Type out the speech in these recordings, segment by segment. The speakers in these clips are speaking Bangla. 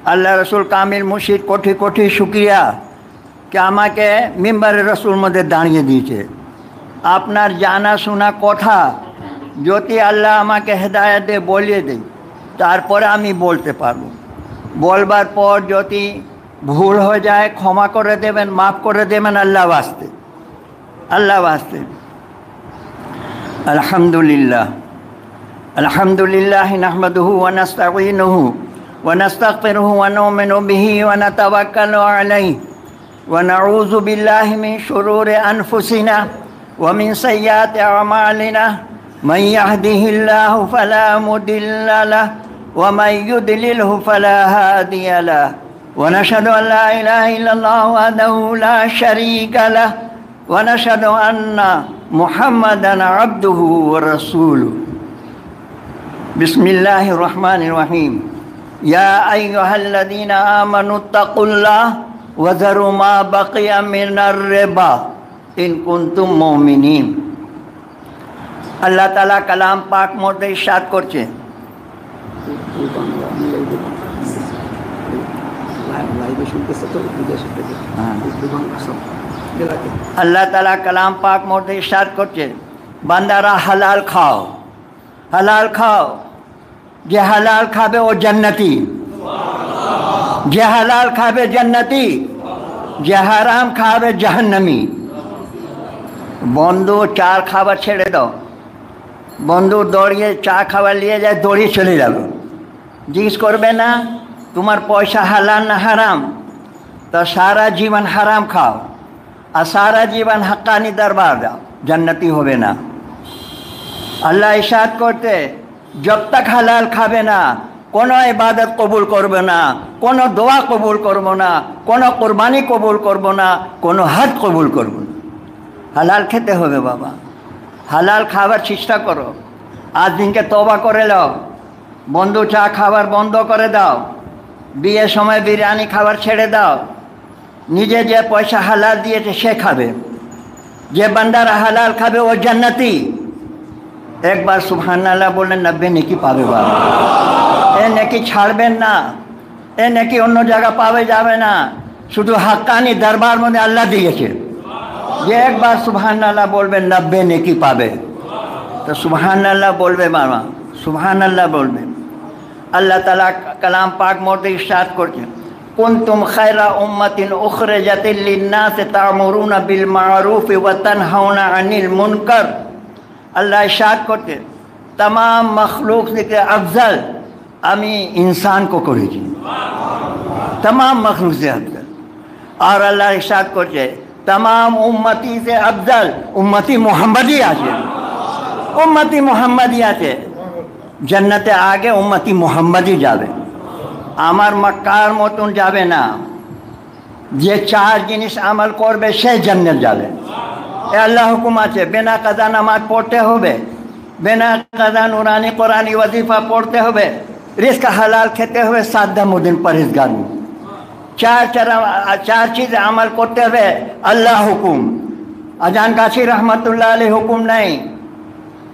আল্লাহ রসুল কামিল মুর্শিদ কোটি কোটি শুক্রিয়া कि আমাকে মিম্বারে রসুল মধ্যে দাঁড়িয়ে দিয়েছে। আপনার জানা শোনা কথা যদি আল্লাহ আমাকে হেদায়েত দিয়ে বলিয়ে দেয় তারপরে আমি বলতে পারবো। বলবার পর যদি ভুল হয়ে যায় ক্ষমা করে দেবেন, মাফ করে দেবেন আল্লাহ वास्ते, আল্লাহ वास्ते। আলহামদুলিল্লাহ আলহামদুলিল্লাহ নাহমাদুহু ওয়া নাস্তাঈনুহু ওয়া নাস্তাগফিরুহু ওয়া নু'মিনু বিহি ওয়া নাতাওয়াক্কালু আলাইহি ওয়া নাউযু বিল্লাহি মিন শুরুরি আনফুসিনা ওয়া মিন সাইয়্যাতি আমালিনা মান ইয়াহদিহিল্লাহু ফালা মুদিল্লা লাহু ওয়া মান ইউদ্লিলহু ফালা হাদিয়া লাহু ওয়া নাশহাদু আন লা ইলাহা ইল্লাল্লাহু ওয়াহদাহু লা শারীকা লাহু ওয়া নাশহাদু আন্না মুহাম্মাদান আবদুহু ওয়া রাসূলুহু। বিসমিল্লাহির রহমানির রহিম। ইয়া আইয়ুহাল্লাযীনা আমানুত্তাকুল্লাহ ওয়া যারু মা বাকিয়া মিনার রিবা ইন কুনতুম মুমিনিন। আল্লাহ তাআলা কালাম পাক মধ্যে ইরশাদ করছে, আল্লাহ তাআলা কালাম পাক মধ্যে ইরশাদ করছে, বান্দারা হালাল খাও, হালাল খাও। যে হালাল খাবে ও জান্নাতি, যে হালাল খাবে জান্নাতি, যে হারাম খাবে জাহান্নামী। বন্ধু চার খাবার ছেড়ে দাও, বন্ধু দৌড়িয়ে চা খাবার নিয়ে যায়, দৌড়িয়ে চলে যাবে, জিজ্ঞেস করবে না তোমার পয়সা হালাল না হারাম। তো সারা জীবন হারাম খাও আর সারা জীবন হক্কানি দরবার দাও, জান্নাতি হবে না। আল্লাহ ইরশাদ করতে, जब तक हलाल खाबे ना कोनो इबादत कबूल करबे ना, कोनो दुआ कबूल करबो ना, कोनो कुरबानी कबूल करबो ना, कोनो हज कबूल करबो ना। हलाल खेते होबे बाबा, हलाल खाবার চেষ্টা করো। आज दिनके तौबा करे लो, बंधु चा खाবার বন্ধ করে দাও, বিয়ের সময় বিরিয়ানি খাবার ছেড়ে দাও। নিজে যে পয়সা হালাল দিয়েছে সে খাবে, যে বান্দারা হালাল খাবে ও জান্নাতি। एक बार सुबहानाल्लाह बोलें 90 नेकी पावे बाबा। ए नेकी छाड़बेन ना, ए नेकी অন্য জায়গা পাবে যাবে না, শুধু হাক্কানি দরবার মধ্যে আল্লাহ দিয়েছে। যে একবার সুবহানাল্লাহ বলবেন 90 নেকি পাবে। তো সুবহানাল্লাহ বলবে বাবা, সুবহানাল্লাহ বলবে। আল্লাহ তাআলা কালাম পাক মধ্যে ইরশাদ করছেন, কুনতুম খায়রা উম্মাতিন উখরিজাতিল লিন-নাস তা'মুরুনা বিল মা'রুফ ওয়া তানহাউনা আনিল মুনকার। अल्लाह इरशाद करते, तमाम मखलूक से अफजल अमी इंसान को करेছি, तमाम मखलूक से अफजल। और अल्लाह इरशाद करते, तमाम उम्मती से अफजल उम्मती मोहम्मदी আছে, उम्मती मोहम्मदी আছে। জান্নাতে আগে উম্মতি মোহাম্মদই যাবে, আমার মক্কার মতন যাবে না। যে চার জিনিস আমল করবে সে জান্নাত যাবে। আল্লাহ হুকুম আছে, বিনা কাজা নামাজ পড়তে হবে, বিনা কাজা নুরানি কোরআনি ওয়াজিফা পড়তে হবে, রিস্ক হালাল খেতে হবে, সাদ্দামুদ্দিন পরহেজগার। চার চीज আমল করতে হবে। আল্লাহ হুকুম, আজান গাছি রহমতুল্লাহ আলাইহি হুকুম নাই,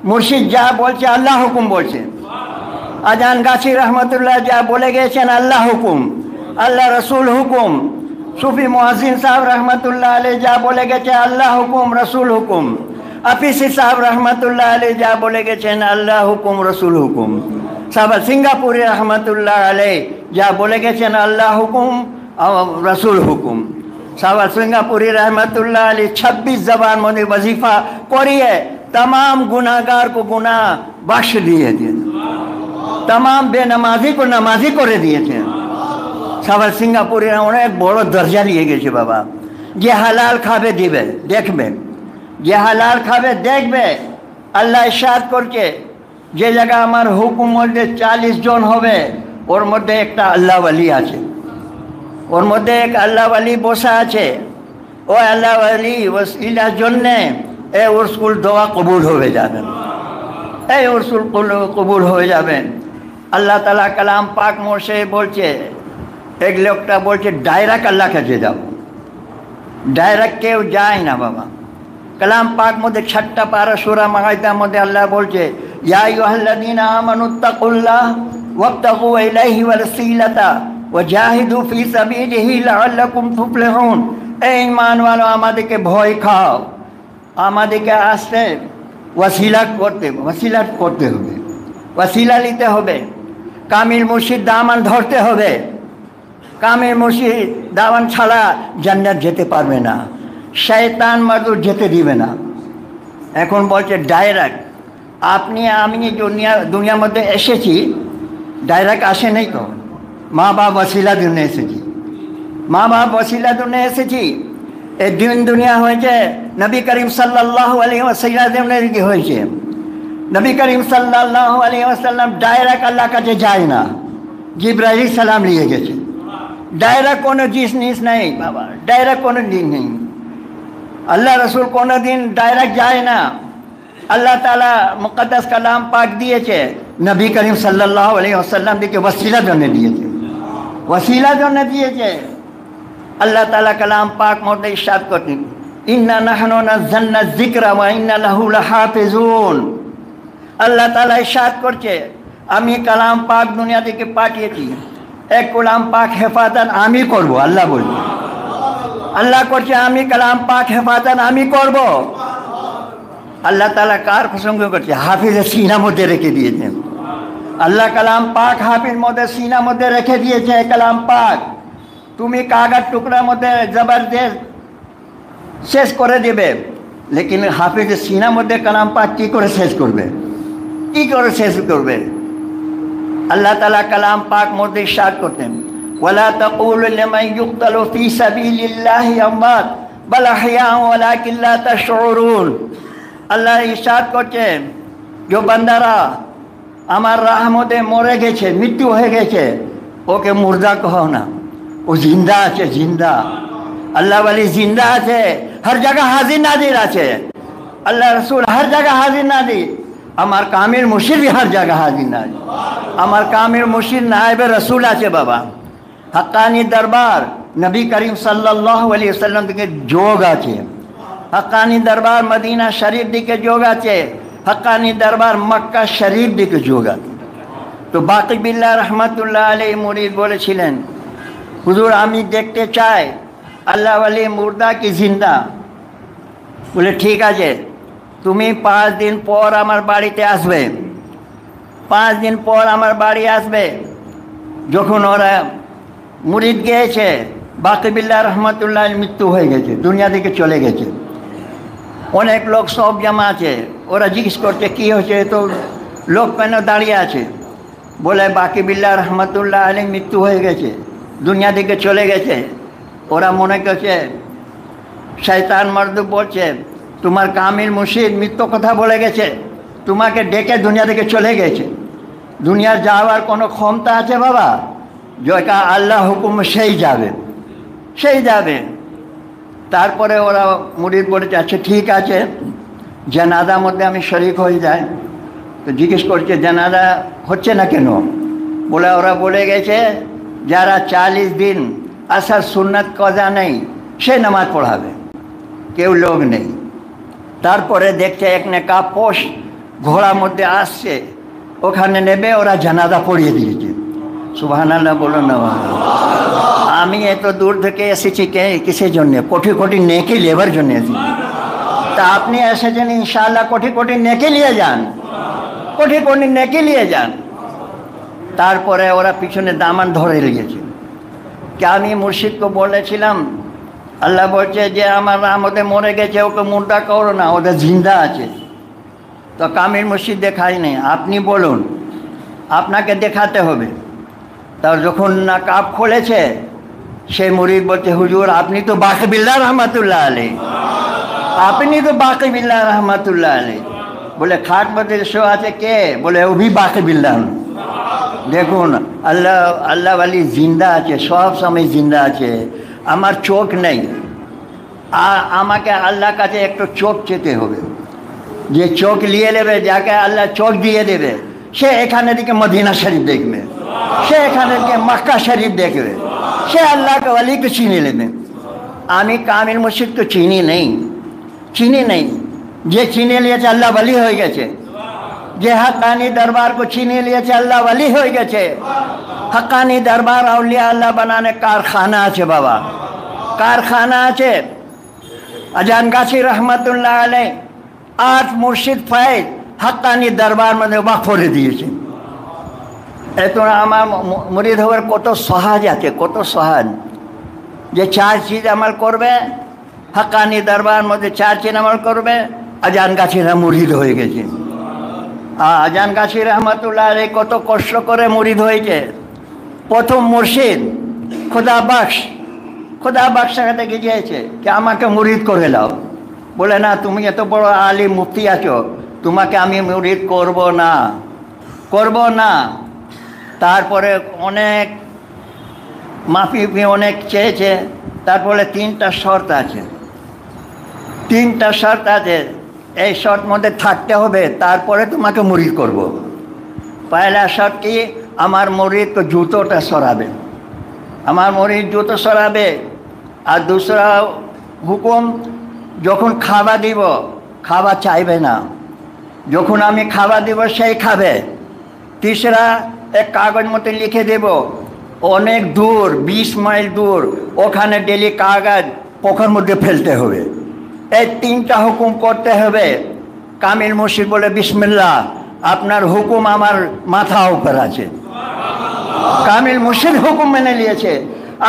মুর্শিদ যা বলছে আল্লাহ হুকুম বলছে। আজান গাছি রহমতুল্লাহ যা বলে গেছেন আল্লাহ হুকুম, আল্লাহ রসুল হুকুম। सूफी मुअज्जिन साहब रहमतुल्लाह अलैह जा बोले गए अल्लाह हुकुम रसूल हुकुम। अफीसी साहब रहमतुल्लाह अलैह जा बोले गए अल्लाह हुकुम रसूल हुकुम। साहब सिंगापुरी रहमतुल्लाह अलैह जा बोले गए अल्लाह हुकुम रसूल हुकुम। साहब सिंगापुरी रहमतुल्लाह अलैह 26 जबान में वजीफा करिए, तमाम गुनाहगार को गुनाह बख्श दिए थे, तमाम बेनमाजी को नमाजी करे दिए थे। সবার সিঙ্গাপুরে অনেক বড় দরজা নিয়ে গেছে বাবা। যে হালাল খাবে দিবে, দেখবে, যে হালাল খাবে দেখবে। আল্লাহ ইরশাদ করছে, যে জায়গা আমার হুকুম মধ্যে 40 জন হবে ওর মধ্যে একটা আল্লাহ ওয়ালি আছে, ওর মধ্যে এক আল্লাহ ওয়ালি বসা আছে। ও আল্লাহ ওয়ালি ওসিলার জন্যে এ উরসুল দোয়া কবুল হয়ে যাবেন, এই উরসুল কবুল হয়ে যাবেন। আল্লাহ তাআলা কালাম পাক মোশে বলছে, एक लोकटा बोलছে डायरेक्ट अल्लाह কাছে যাও, डायरेक्ट কেউ যায় না বাবা। কালাম পাক মধ্যে 6টা পারা সূরা মাইদার মধ্যে আল্লাহ বলছে, ইয়া আইয়ুহাল্লাযীনা আমানুত্তাকুল্লাহ ওয়াবতাগু ইলাইহি ওয়াসিলাতা ওয়াজাহিদু ফি সাবিলিহি লাআল্লাকুম তুফলিহুন। এই ঈমান ওয়ালা আমাদেরকে ভয় খাও, আমাদেরকে আসতে ওয়াসিলা করতে হবে, ওয়াসিলা নিতে হবে। কামিল মুর্শিদ দামান ধরতে হবে। কামিল মুর্শিদ দামান ছাড়া জান্নাত যেতে পারবে না, শয়তান মাদুর যেতে দিবে না। এখন বলছে ডাইরেক্ট আপনি আমি দুনিয়ার মধ্যে এসেছি, ডাইরেক্ট আসে নেই তো, মা বাপ ওয়াসিলার জন্য এসেছি, মা বাপ ওয়াসিলার জন্য এসেছি। এই দুনিয়া হয়েছে নবী করিম সাল্লাল্লাহু আলাইহি ওয়াসাল্লামের কি হয়েছে। নবী করিম সাল্লাল্লাহু আলাইহি ওয়াসাল্লাম ডাইরেক্ট আল্লাহর কাছে যায় না, জিবরাইল সালাম নিয়ে গেছে। ডাইরেক্ট কোনো জিনিস নেই বাবা, ডাইরেক্ট কোনো দিন নেই। আল্লাহ রসুল কোনো দিন ডাইরেক্ট যায় না। আল্লাহ তাআলা মুকদ্দাস কালাম পাক দিয়েছে, নবী করিম সাল্লাল্লাহু আলাইহি ওয়াসাল্লাম দিকে ওয়াসিলার জন্য দিয়েছে, ওয়াসিলার জন্য দিয়েছে। আল্লাহ তাআলা কালাম পাক মধ্যে ইরশাদ করতেন, ইন্না নাহনু নাযালনা যিকরা ওয়া ইন্না লাহু লাহাফিজুন। আল্লাহ তাআলা ইরশাদ করছে, আমি কালাম পাক দুনিয়া থেকে পাঠিয়েছি, এক কালাম পাক হেফাজত আমি করব। আল্লাহ বলছে, আল্লাহ করছে আমি কালাম পাক হেফাজত আমি করব। আল্লাহ তাআলা কার প্রসঙ্গ করছে? হাফিজের সিনার মধ্যে রেখে দিয়েছেন। আল্লাহ কালাম পাক হাফিজ মধ্যে সিনার মধ্যে রেখে দিয়েছে। কালাম পাক তুমি কাগজ টুকরার মধ্যে জবরদস্ত শেষ করে দেবে, লেকিন হাফিজের সিনার মধ্যে কালাম পাক কী করে শেষ করবে, কী করে শেষ করবে? আল্লাহ তাআলা কালাম পাক মধ্যে ইরশাদ করতেন, ওয়ালা তাকুলু লিমান ইউকতালু ফি সাবিলিল্লাহি আমওয়াত বাল আহইয়াউ ওয়ালাকিন লা তাশউরুন। আল্লাহ ইরশাদ করছেন, যে বান্দারা আমার রাহমতে মরে গেছে, মৃত্যু হয়ে গেছে, ওকে মুর্দা কहो না, ও জিন্দা আছে, জিন্দা। আল্লাহ ওয়ালি জিন্দা আছে, হর জায়গা হাজির নাজির আছে। আল্লাহ রসুল হর জায়গা হাজির নাজির, আমার কামিল মুর্শিদ হর জায়গা হাজির নাজির। আমার কামিল মুর্শিদ নায়েবে রসুল আছে বাবা। হক্কানি দরবার নবী করিম সাল্লাল্লাহু আলাইহি ওয়াসাল্লাম দিকে যোগ আছে। হক্কানি দরবার মদিনা শরীফ দিকে যোগ আছে। হক্কানি দরবার মক্কা শরীফ দিকে যোগ আছে। তো বাকি বিল্লাহ রহমতুল্লাহ আলাইহি মুরিদ বলেছিলেন, হুজুর আমি দেখতে চাই আল্লাহ ওয়ালি মুর্দা কি জিন্দা। বলে ঠিক আছে, তুমি 5 দিন পর আমার বাড়িতে আসবে, 5 দিন পর আমার বাড়ি আসবে। যখন ওরা মুরিদ গিয়েছে, বাকি বিল্লাহ রহমতুল্লাহ মৃত্যু হয়ে গেছে, দুনিয়া থেকে চলে গেছে। অনেক লোক সব জমা আছে, ওরা জিজ্ঞেস করছে কী হয়েছে, তো লোক কেন দাঁড়িয়ে আছে? বলে বাকি বিল্লাহ রহমতুল্লাহ আলী মৃত্যু হয়ে গেছে, দুনিয়া থেকে চলে গেছে। ওরা মনে করছে শয়তান মর্দ বলছে তোমার কামিল মুর্শিদ মৃত্যু কথা বলে গেছে, তোমাকে ডেকে দুনিয়া থেকে চলে গেছে। দুনিয়ার যাওয়ার কোনো ক্ষমতা আছে বাবা? যেটা আল্লাহ হুকুম সেই যাবে, সেই যাবে। তারপরে ওরা মুরিদ বলেছে আচ্ছা ঠিক আছে, জানাজার মধ্যে আমি শরীক হয়ে যাই। তো জিজ্ঞেস করছে জানাজা হচ্ছে না কেন? বলে ওরা বলে গেছে যারা 40 দিন আসার সুন্নত কজা নেই সে নামাজ পড়াবে, কেউ লোক নেই। তারপরে দেখছে এক নেকা পোষ ঘোড়ার মধ্যে আসছে, ওখানে নেবে, ওরা জানাজা পড়িয়ে দিয়েছে। সুবহানাল্লাহ বলো না। আমি এত দূর থেকে এসেছি কিসের জন্যে? কোটি কোটি নেকি লেবার জন্য এসেছি। তা আপনি এসেছেন ইনশাআল্লাহ কোটি কোটি নেকি নিয়ে যান, কোটি কোটি নেকি নিয়ে যান। তারপরে ওরা পিছনে দামান ধরে লেগেছে। কি আমি মুর্শিদকে বলেছিলাম, আল্লাহ বলছে যে আমার আমাদের মরে গেছে, ওকে মুর্দা করো না, ওদের জিন্দা আছে। তো কামিল মুর্শিদ দেখাই নেই, আপনি বলুন, আপনাকে দেখাতে হবে। তার যখন না কাপ খুলেছে, সেই মুরিদ বলছে হুজুর আপনি তো বাকি বিল্লাহ রহমতুল্লাহ আলাইহি, আপনি তো বাকি বিল্লাহ রহমতুল্লাহ আলাইহি। বলে খাট মধ্যে শো আছে কে? বলে ও ভি বাকি বিল্লাহ। দেখুন আল্লাহ আল্লাহ ওয়ালি জিন্দা আছে, সব সময় জিন্দা আছে। আমার চোখ নেই, আমাকে আল্লাহর কাছে একটু চোখ চেতে হবে। যে চোখ নিয়ে নেবে, যাকে আল্লাহ চোখ দিয়ে দেবে, সে এখানে দিকে মদিনা শরীফ দেখবে, সে এখানে দিকে মক্কা শরীফ দেখবে, সে আল্লাহকে ওয়ালিকে চিনে নেবে। আমি কামিল মুর্শিদকে চিনি নেই, চিনি নেই। যে চিনে নিয়েছে আল্লাহ ওয়ালি হয়ে গেছে, যে হক্কানি দরবার को চিনে নিয়েছে আল্লাহ ওয়ালি হয়ে গেছে। हक्कानी दरबार औलिया अल्लाह बनाने कारखाना आछे बाबा, कारखाना आछे। अजान गाछी रहमतुल्लाह आलैह 8 मुर्शिद फाइज हक्कानी दरबार मध्य वक्फ करे दिएছে। এত আমার মুরিদ হওয়ার কত সহজ আছে, কত সহজ। যে 4 চিজ আমল করবে, হক্কানি দরবার মধ্যে 4 চিজ আমল করবে, আজান গাছিরা মুরিদ হয়ে গেছে। আজান গাছি রহমতুল্লাহ আলাইহ কত কষ্ট করে মুরিদ হয়েছে। প্রথম মুর্শিদ খোদা বাক্স কাছে গিয়েছে যে আমাকে মুরিদ করে দাও। বলে না, তুমি এত বড় আলিম মুফতি আছো, তোমাকে আমি মুরিদ করব না। তারপরে অনেক মাফি অনেক চেয়েছে। তারপরে 3টা শর্ত আছে, 3টা শর্ত আছে। এই শর্ত মধ্যে থাকতে হবে, তারপরে তোমাকে মুরিদ করব। পয়লা শর্ত কি, আমার মুরিদ তো জুতোটা সরাবে, আমার মুরিদ জুতো সরাবে। আর दूसरा হুকুম, যখন খাওয়া দিব খাওয়া চাইবে না, যখন আমি খাওয়া দিব সেই খাবে। तीसरा एक कागज मत लिखे देव, अनेक दूर 20 माइल दूर ओखाने डेली कागज पोखर मध्य फेलते हुए। এই 3টা হুকুম করতে হবে। কামিল মুর্শিদ বলে, বিসমিল্লাহ, আপনার হুকুম আমার মাথা উপর আছে। কামিল মুর্শিদ হুকুম মেনে নিয়েছে,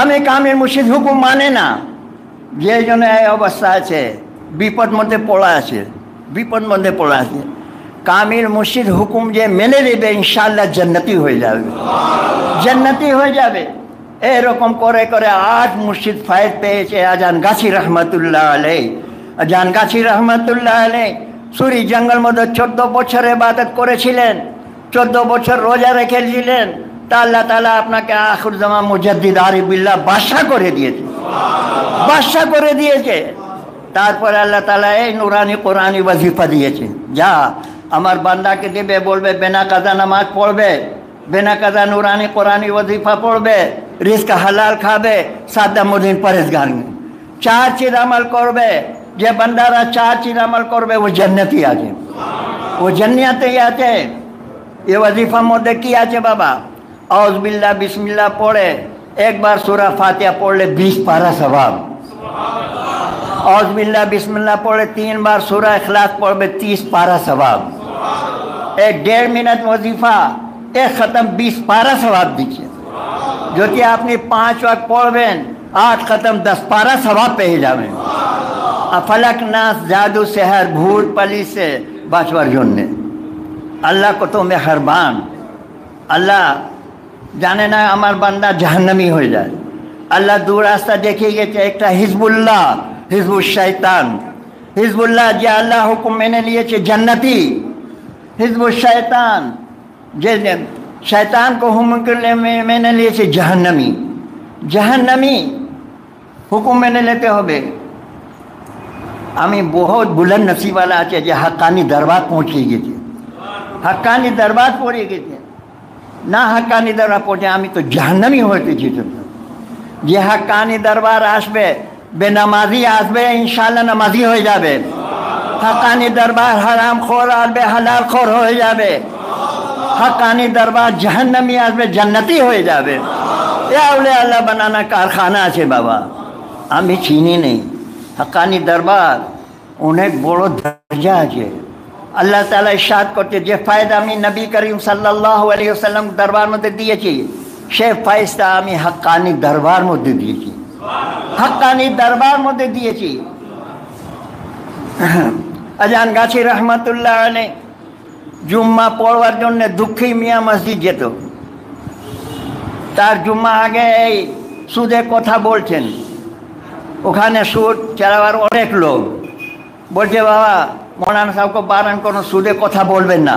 আমি কামিল মুর্শিদ হুকুম মানে না, যে জন্য এই অবস্থা আছে, বিপদ মধ্যে পড়া আছে, বিপদ মধ্যে পড়া আছে। কামিল মুর্শিদ হুকুম যে মেনে নেবে ইনশাআল্লাহ জান্নাতি হয়ে যাবে, জান্নাতি হয়ে যাবে। এরকম করে করে 8 মুর্শিদ ফায়েজ পেয়েছে আজান গাছি রহমতুল্লাহ আলাইহ। আজান গাছি রহমতুল্লাহ আলাইহ সুরি জঙ্গল মধ্যে 14 বছর ইবাদত করেছিলেন, 14 বছর রোজা রেখেছিলেন। তা আল্লাহ তাআলা আপনাকে আখির জামান মুজাদ্দিদ আরিফ বিল্লাহ বাদশা করে দিয়েছে, বাদশা করে দিয়েছে। তারপরে আল্লাহ তাআলা এই নুরানি কোরআনি ওয়াজিফা দিয়েছে, যা আমার বান্দাকে দেবে, বলবে বিনা কাজা নামাজ পড়বে, বিনা কাজা নুরানি কোরআনি ওয়াজিফা পড়বে, রিস্ক হালাল খাবে, সাদা মুদিন পরেজগার। 4 চিজ আমল করবে, যে বান্দারা 4 চিজ আমল করবে ও জান্নাতি আছে, ও জান্নাতি আছে। এ ওয়াজিফার মধ্যে কি আছে বাবা? আউজ বিল্লাহ বিসমিল্লাহ পড়ে একবার সূরা ফাতিহা পড়লে 20 পারা সওয়াব। আউজ বিল্লাহ বিসমিল্লাহ পড়ে 3 बार সূরা ইখলাস পড়বে 30 পারা সওয়াব। एक 1.5 मिनट वजीफा एक खत्म 20 पारा सवाब दीजिए। যদি আপনি 5 वक्त পড়বেন 8 खत्म 10 पारा सवाब পেয়ে যাবেন। ফলক নাস জাদু সেহর ভূত পালি সে বাঁচবার জন্য আল্লাহ কত মেহেরবান। আল্লাহ জানে না আমার বান্দা জাহান্নামী হয়ে যায়। আল্লাহ দু রাস্তা দেখিয়ে গেছে, একটা হিজবুল্লাহ, হিজবুল শয়তান। হিজবুল্লাহ যে আল্লাহ হুকুম মেনে নিয়েছে জান্নাতি, हिजबुल शैतान जे शैतान को मैंने लिए जहन्नमी, जहन्नमी हुकुम मैंने लेते होबे। आमी बहुत बुलंद नसीब वाला आछे जे हक्कानी दरबार पहुँचे गेছে, हक्कानी दरबार पड़े गेছে ना। हक्कानी दरबार पहुँचे आमी तो जहन्नमी होते जे हक्कानी दरबार आसबे, बेनामाजी आसबे इंशाल्लाह नामाजी हो जाबे। हक्कानी दरबार हराम खोर आसबे हलाल खोर हो जाबे। हक्कानी दरबार जहन्नमी आसबे जन्नती हो जाबे। या औलिया अल्लाह बनाना कारखाना আছে बाबा, আমি চিনি নেই। हक्कानी दरबार অনেক বড় দরজা আছে। আল্লাহ তাআলা ইরশাদ করতে, যে ফায়দা আমি নবী করিম সাল্লাল্লাহু আলাইহি ওয়াসাল্লাম দরবার মধ্যে দিয়েছি, সে ফায়দা আমি हक्कानी দরবার মধ্যে দিয়েছি, हक्कानी দরবার মধ্যে দিয়েছি। আজান গাছি রহমতুল্লাহ আলাইহ জুম্মা পড়বার জন্য দুঃখী মিয়া মসজিদ যেত। তার জুম্মা আগে এই সুদে কথা বলছেন, ওখানে সুদ চালাবার অনেক লোক বলছে, বাবা মৌলানা সাহেবকে বারণ কোনো সুদে কথা বলবেন না,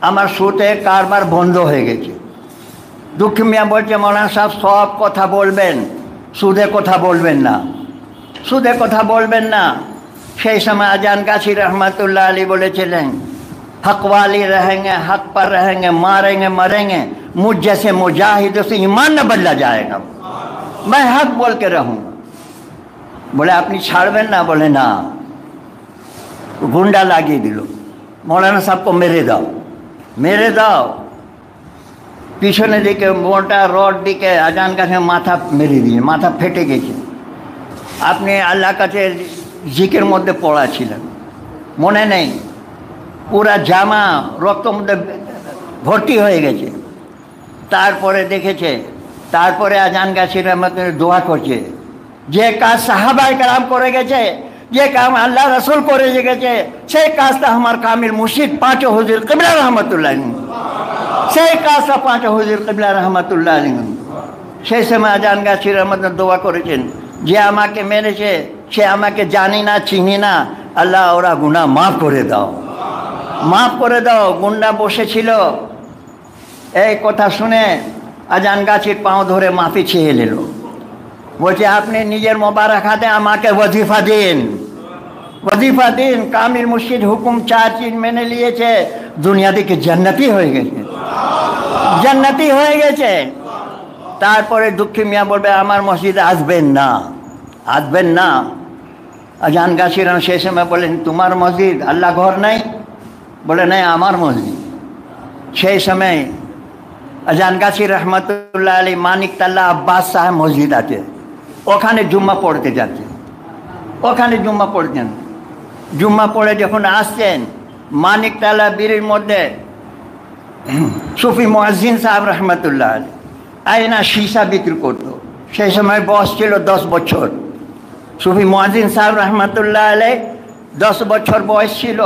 আমার সুদে কারবার বন্ধ হয়ে গেছে। দুঃখী মিয়া বলছে, মৌলানা সাহেব সব কথা বলবেন, সুদে কথা বলবেন না, সুদে কথা বলবেন না। সেই সময় আজান গাছি रहमतुल्लाह अलैह बोलेছিলেন, हक वाली रहेंगे, हक पर रहेंगे, मारेंगे मरेंगे, मुझ जैसे मुजाहिदों से ईमान न बदला जाएगा, मैं हक बोल के रहूँगा। बोले আপনি ছাড়বেন না? बोले ना। गुंडा লাগিয়ে দিল, मौलाना साहब को मेरे दाओ, मेरे दाओ। পিছনে দিকে মোটা রড দিকে আজান কাছে মাথা মেরে দিয়ে মাথা ফেটে গেছে। আপনি আল্লাহ কাছে জিকের মধ্যে পড়া ছিলেন, মনে নেই, পুরা জামা রক্ত মধ্যে ভর্তি হয়ে গেছে। তারপরে দেখেছে, তারপরে আজান গাছির আমাদের দোয়া করছে, যে কাজ সাহাবায়ে কেরাম করে গেছে, যে কাম আল্লাহ রসুল করে গেছে, সেই কাজটা আমার কামিল মুর্শিদ পাঁচ হুজুর কিবলা রহমতুল্লাহ আলাইহি, সেই কাজটা পাঁচ হুজুর কিবলা রহমতুল্লাহ আলাইহি সেই সময় আজান গাছির আমাদের দোয়া করেছেন, যে আমাকে মেরেছে সে আমাকে জানি না চিনি না, আল্লাহ ওরা গুনাহ মাফ করে দাও, মাফ করে দাও। গুন্ডা বসেছিল, এই কথা শুনে আজান গাছির পাঁও ধরে মাফি চেয়ে নিল। বলছে আপনি নিজের মোবারক হাতে আমাকে ওজিফা দিন, ওজিফা দিন। কামিল মুর্শিদ হুকুম 4 চীজ মেনে নিয়েছে, দুনিয়া থেকে জান্নাতি হয়ে গেছে, জান্নাতি হয়ে গেছে। তারপরে দুঃখী মিয়া বলবে আমার মসজিদে আসবেন না, আসবেন না। আজান গাছির সেই সময় বলেন তোমার মসজিদ, আল্লাহ ঘর নাই? বলে নাই, আমার মসজিদ। সেই সময় আজান গাছির রহমতুল্লাহ আলী মানিকতলা আব্বাস সাহেব মসজিদ আছে, ওখানে জুম্মা পড়তে যাচ্ছে, ওখানে জুম্মা পড়তেন। জুম্মা পড়ে যখন আসছেন, মানিকতলা বিড়ির মধ্যে সুফি মুয়াজ্জিন সাহেব রহমতুল্লাহ আলী আয়না সীসা বিক্রি করত। সেই সময় বয়স ছিল 10 বছর। সুফি মুয়াজ্জিন সাহেব রহমতুল্লাহ আলী 10 বছর বয়স ছিল,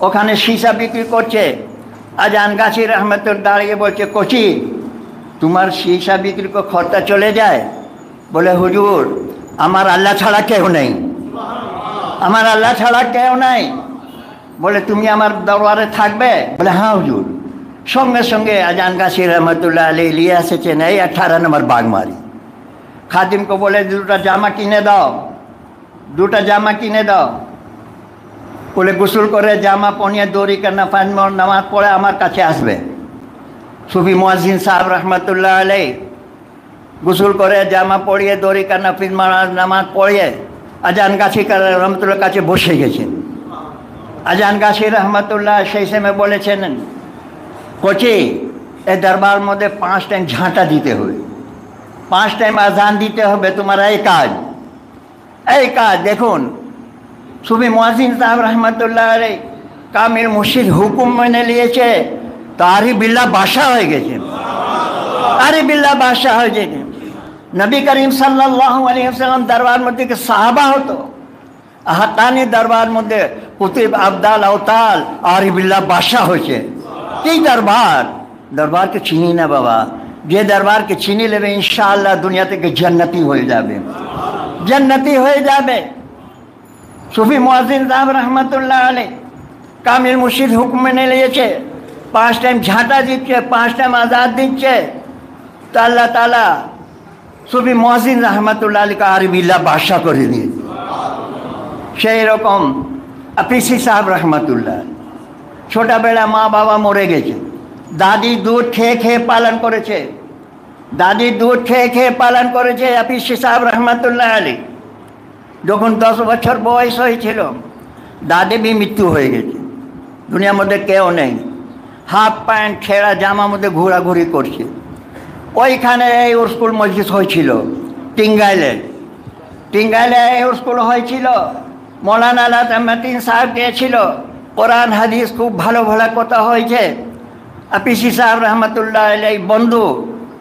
ওখানে সীসা বিক্রি করছে। আজান গাছির রহমতুল্লাহ দাঁড়িয়ে বলছে, কোচি তোমার সীসা বিক্রি করে খরচা চলে যায়? বলে হুজুর আমার আল্লাহ ছাড়া কেউ নেই, আমার আল্লাহ ছাড়া কেউ নাই। বলে তুমি আমার দরবারে থাকবে? বলে হ্যাঁ হুজুর। সঙ্গে সঙ্গে আজান গাছির রহমতুল্লাহ আলী নিয়ে এসেছেন এই 18 নম্বর বাগমারি। খাদিমকে বলে 2টা জামা কিনে দাও, 2টা জামা কিনে দাও। বলে গোসল করে জামা পনিয়ে দড়ি কান্না নামাজ পড়ে আমার কাছে আসবে। সুফি মুয়াজ্জিন সাহেব রহমতুল্লাহ আলী গোসল করে জামা পরিয়ে দড়ি কান্না নামাজ পড়িয়ে আজান গাছি রহমতুল্লাহ কাছে বসে গেছেন। আজান গাছি রহমতুল্লাহ সেই সময় বলেছেন, কোচি এই দরবার মধ্যে 5 টাইম ঝাঁটা দিতে হবে, 5 টাইম আজান দিতে হবে, তোমার এই কাজ, এই কাজ। দেখুন সুফি মুয়াজ্জিন সাহেব রহমতুল্লাহ আলী কামিল মুর্শিদ হুকুম মেনে নিয়েছে, তারই বিল্লাহ বাদশা হয়ে গেছে, তারই বিল্লাহ বাদশা হয়ে গেছে। নবী করিম সাল্লাল্লাহু আলাইহি ওয়াসাল্লাম দরবার মধ্যে কে সাহাবা হতো, আহতানি দরবার মধ্যে কুতুব আবদাল আওতাল আরই বিল্লাহ বাদশা হয়েছে। এই দরবার, দরবারকে চিনি না বাবা, যে দরবারকে চিনি নেবে ইনশাআল্লাহ দুনিয়া থেকে জান্নাতি হয়ে যাবে, জান্নাতি হয়ে যাবে। সুফি মুয়াজ্জিন সাহেব রহমতুল্লাহ আলী কামিল মুর্শিদ হুকুম মেনে নিয়েছে, 5 টাইম ঝাঁটা দিচ্ছে, 5 টাইম আজাদ দিচ্ছে। তো আল্লাহ তাআলা সুফি মুয়াজ্জিন রহমতুল্লাহ আলীকে আরই বিল্লাহ বাদশা করে দিয়েছে। সেই রকম আপিসি সাহেব রহমতুল্লাহ, ছোটবেলা মা বাবা মরে গেছে, দাদি দুধ খেয়ে খেয়ে পালন করেছে, দাদি দুধ খেয়ে খেয়ে পালন করেছে আপিসি সাহেব রহমতুল্লাহ আলী। যখন 10 বছর বয়স হয়েছিল দাদি भी মৃত্যু হয়ে গেছে, দুনিয়ার মধ্যে কেউ নেই। হাফ প্যান্ট ছেঁড়া জামার মধ্যে ঘোরাঘুরি করছে। ওইখানে এই স্কুল মসজিদ হয়েছিল টিঙ্গাইলে, টিঙ্গাইলে এই স্কুল হয়েছিল। মৌলানা আলাউদ্দিন সাহেব গিয়েছিল, কোরআন হাদিস খুব ভালো ভালো কথা হয়েছে। আপিসি সাহেব রহমতুল্লাহ আলী বন্ধু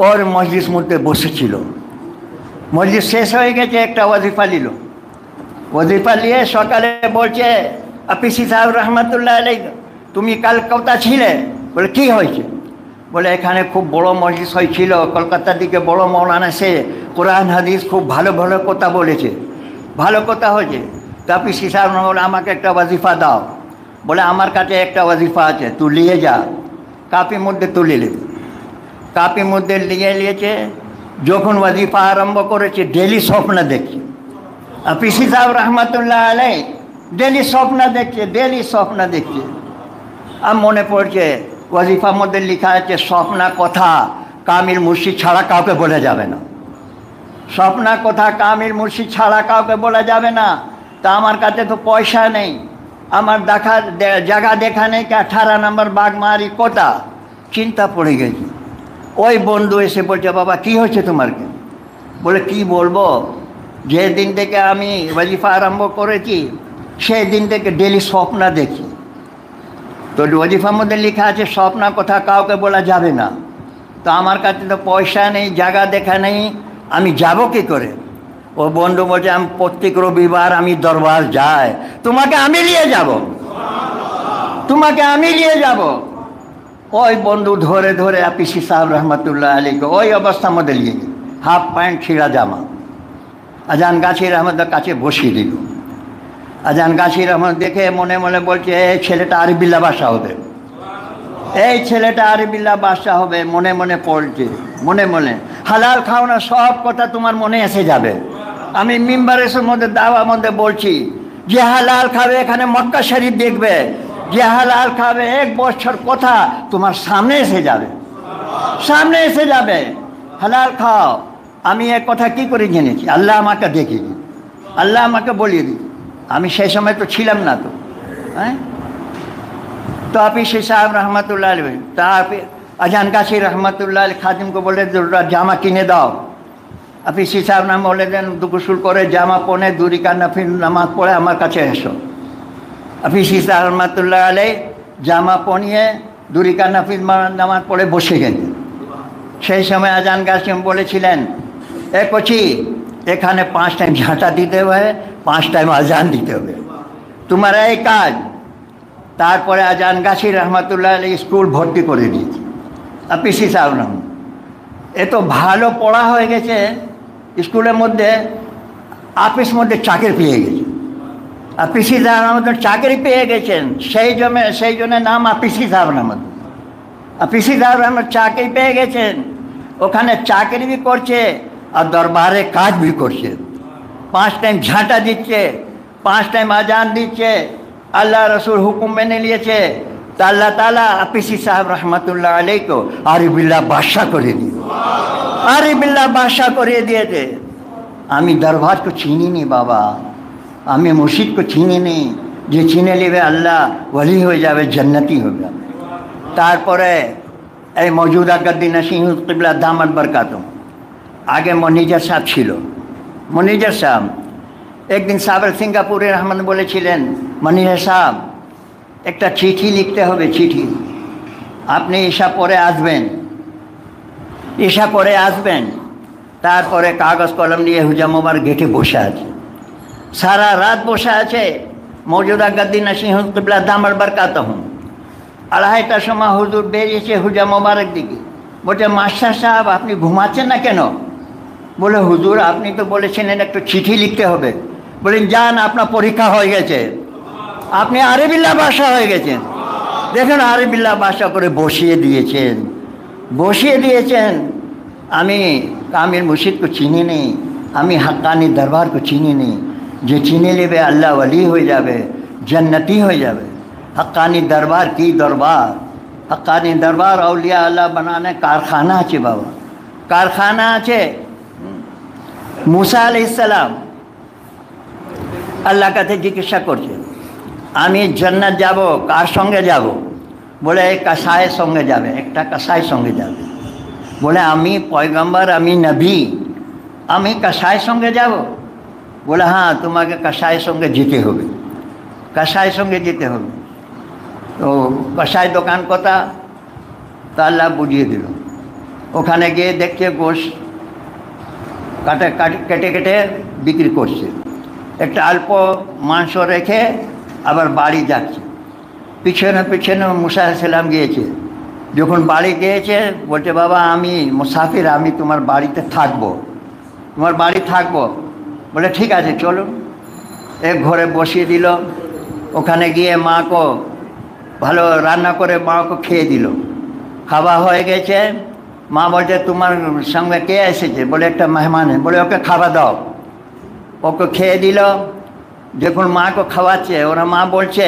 ওর মসজিদ মধ্যে বসেছিল। মসজিদ শেষ হয়ে গেছে, একটা ওয়াজিফা নিল, ওয়াজিফা নিয়ে সকালে বলছে আপিসি সাহেব রহমতুল্লাহ আলী তুমি কাল কোথা ছিলে? বলে কি হয়েছে? বলে এখানে খুব বড় মসজিদ হয়েছিল, কলকাতার দিকে বড় মৌলানা সে কোরআন হাদিস খুব ভালো ভালো কথা বলেছে, ভালো কথা হয়েছে। তো আপিসি সাহেব বলে আমাকে একটা ওয়াজিফা দাও। বলে আমার কাছে একটা ওয়াজিফা আছে, তুই নিয়ে যা। কাপির মধ্যে তুলে নেবে, কাপির মধ্যে নিয়েছে। যখন ওয়াজিফা আরম্ভ করেছে ডেলি স্বপ্ন দেখছে আপিসি সাহেব রহমতুল্লাহ আলী, ডেলি স্বপ্ন দেখছে, ডেলি স্বপ্ন দেখছে। আর মনে পড়ছে ওয়াজিফার মধ্যে লেখা আছে স্বপ্না কথা কামিল মুর্শিদ ছাড়া কাউকে বলে যাবে না, স্বপ্না কথা কামিল মুর্শিদ ছাড়া কাউকে বলা যাবে না। তা আমার কাছে তো পয়সা নেই, আমার জায়গা দেখা নেই কি 18 নম্বর বাগমারি কোথা। চিন্তা পড়ে গেছে, ওই বন্ধু এসে বলছে, বাবা কি হয়েছে তোমার? বলে কি বলবো, যে দিন থেকে আমি ওয়াজিফা আরম্ভ করেছি সেই দিন থেকে ডেলি স্বপ্ন দেখি। তো ওয়াজিফার মধ্যে লেখা আছে স্বপ্ন কথা কাউকে বলা যাবে না। তো আমার কাছে তো পয়সা নেই, জায়গা দেখা নেই, আমি যাব কি করে? ও বন্ধু বলছে, আমি প্রত্যেক রবিবার আমি দরবার যাই, তোমাকে আমি নিয়ে যাব, তোমাকে আমি নিয়ে যাব। ওই বন্ধু ধরে ধরে আপিসি সাহেব রহমতুল্লাহ আলীকে ওই অবস্থার মধ্যে নিয়ে গেল, হাফ প্যান্ট ছিঁড়া জামা। আজান গাছির আহমদের কাছে বসিয়ে দিল। আজান গাছির আহমদ দেখে মনে মনে বলছে, এই ছেলেটা আরবিল্লা বাদশা হবে, এই ছেলেটা আরবিল্লা বাদশা হবে। মনে মনে পড়ছে, মনে মনে হালাল খাও না সব কথা তোমার মনে এসে যাবে। আমি মিম্বারের মধ্যে দাওয়ার মধ্যে বলছি, যে হালাল খাবে এখানে মক্কা শরীফ দেখবে, যে হালাল খাবে 1 বছর কথা তোমার সামনে এসে যাবে, সামনে এসে যাবে। হালাল খাও। আমি এক কথা কি করে জেনেছি? আল্লাহ আমাকে দেখিয়ে দিই, আল্লাহ আমাকে বলিয়ে দিই। আমি সেই সময় তো ছিলাম না। তো হ্যাঁ, तो आपिस साहब रहमतुल्लाह अलैह, तो आप अजान काशी रहमतुल्लाह अलैह खादिम को बोले जामा किने दाओ। आपिस साहब नाम बोले दें गुसुल करे जामा पने दूरी का नफिल नमाज पढ़े हमारे काছে এসো। आपिस साहब रहमतुल्लाह अलैह जामा पनिए दूरी का नफिल नमाज पढ़े बसे গেলেন। সেই সময় আজান কাসিম বলেছিলেন, এ কচি এখানে 5 টাইম ঝাঁটা দিতে হবে, 5 টাইম আজান দিতে হবে, তোমার এই কাজ। তারপরে আজান গাছি রহমতুল্লাহ আলী স্কুল ভর্তি করে দিয়েছি। আপিসি সাহেব নাম এত ভালো পড়া হয়ে গেছে স্কুলের মধ্যে, আপিস মধ্যে চাকরি পেয়ে গেছে। আপিসি সাহেব আমাদের চাকরি পেয়ে গেছেন, সেই জন্য নাম আপিসি সাহেব নামদ। আপিসি সাহেব আমার চাকরি পেয়ে গেছেন, ওখানে চাকরি भी করছে আর দরবারে কাজ भी করছে। 5 টাইম ঝাঁটা দিচ্ছে, 5 টাইম আজান দিচ্ছে, अल्लाह रसूल हुक्म मैंने लिए थे। तो अल्लाह ताला आपिसी साहब रहमतुल्लाह अलैह को आरिबिल्ला बादशाह करे दिए, आरिबिल्ला बादशाह करे दिए थे। आमी दरबार को चीनी नहीं बाबा, आमी मुर्शिद को चीनी नहीं, जे चीने लेवे अल्लाह वली हो जावे, जन्नती हो जावे। तारपरे ए मौजूदा गद्दी नसीह किबला दामत बरकातुम आगे मनिजर साहब छिलो। मनिजर साहब एक दिन साबर सिंगापुरे रहमान बोलेছিলেন, मनिजर साहब একটা চিঠি লিখতে হবে, চিঠি আপনি ঈশা পরে আসবেন, ঈশা পরে আসবেন। তারপরে কাগজ কলম নিয়ে হুজা মোবারক গেটে বসে আছে, সারা রাত বসে আছে। মৌজুদা গদ্দি নসিহ কিবলা দামত বরকাতুহু 2:30টার সময় হুজুর বেরিয়েছে হুজা মোবারক দিকে। বলছে, মাস্টার সাহেব আপনি ঘুমাচ্ছেন না কেন? বলে, হুজুর আপনি তো বলেছিলেন একটা চিঠি লিখতে হবে। বলেন, যান আপনার পরীক্ষা হয়ে গেছে, আপনি আরবিল্লা ভাষা হয়ে গেছেন। দেখুন আরবিল্লা ভাষা করে বসিয়ে দিয়েছেন, বসিয়ে দিয়েছেন। আমি কামিল মুর্শিদ को চিনি নেই, আমি হক্কানি দরবার को চিনি নেই, যে চিনে নেবে আল্লাহ ওয়ালি হয়ে যাবে, জান্নাতি হয়ে যাবে। হক্কানি দরবার কি দরবার, হক্কানি দরবার আউলিয়া আল্লাহ বানানে কারখানা আছে বাবা, কারখানা আছে। মুসা আলাইহিস সালাম আল্লাহ কাছে জিজ্ঞাসা করছে, আমি জান্নাত যাব, কার সঙ্গে যাব? বলে, কাসাইয়ের সঙ্গে যাবে, একটা কাসাইয়ের সঙ্গে যাবে। বলে, আমি পয়গম্বর, আমি নবী, আমি কাসাইয়ের সঙ্গে যাব? বলে, হ্যাঁ তোমাকে কাসাইয়ের সঙ্গে যেতে হবে, কাসাইয়ের সঙ্গে যেতে হবে। তো কসাই দোকান কথা তো আল্লাহ বুঝিয়ে দিল। ওখানে গিয়ে দেখছে গোশ কেটে কেটে বিক্রি করছে, একটা অল্প মাংস রেখে আবার বাড়ি যাচ্ছে। পিছনে পিছনে মুসা আলাইহিস সালাম গিয়েছে। যখন বাড়ি গিয়েছে বলছে, বাবা আমি মুসাফির, আমি তোমার বাড়িতে থাকবো, তোমার বাড়ি থাকবো। বলে, ঠিক আছে চলো। এক ঘরে বসিয়ে দিল। ওখানে গিয়ে মাকে ভালো রান্না করে মাকে খেয়ে দিল। খাওয়া হয়ে গেছে। মা বলছে, তোমার সঙ্গে কে এসেছে? বলে, একটা মেহমান। বলে, ওকে খাওয়া দাও। ওকে খেয়ে দিল। যখন মাকে খাওয়াচ্ছে, ওরা মা বলছে,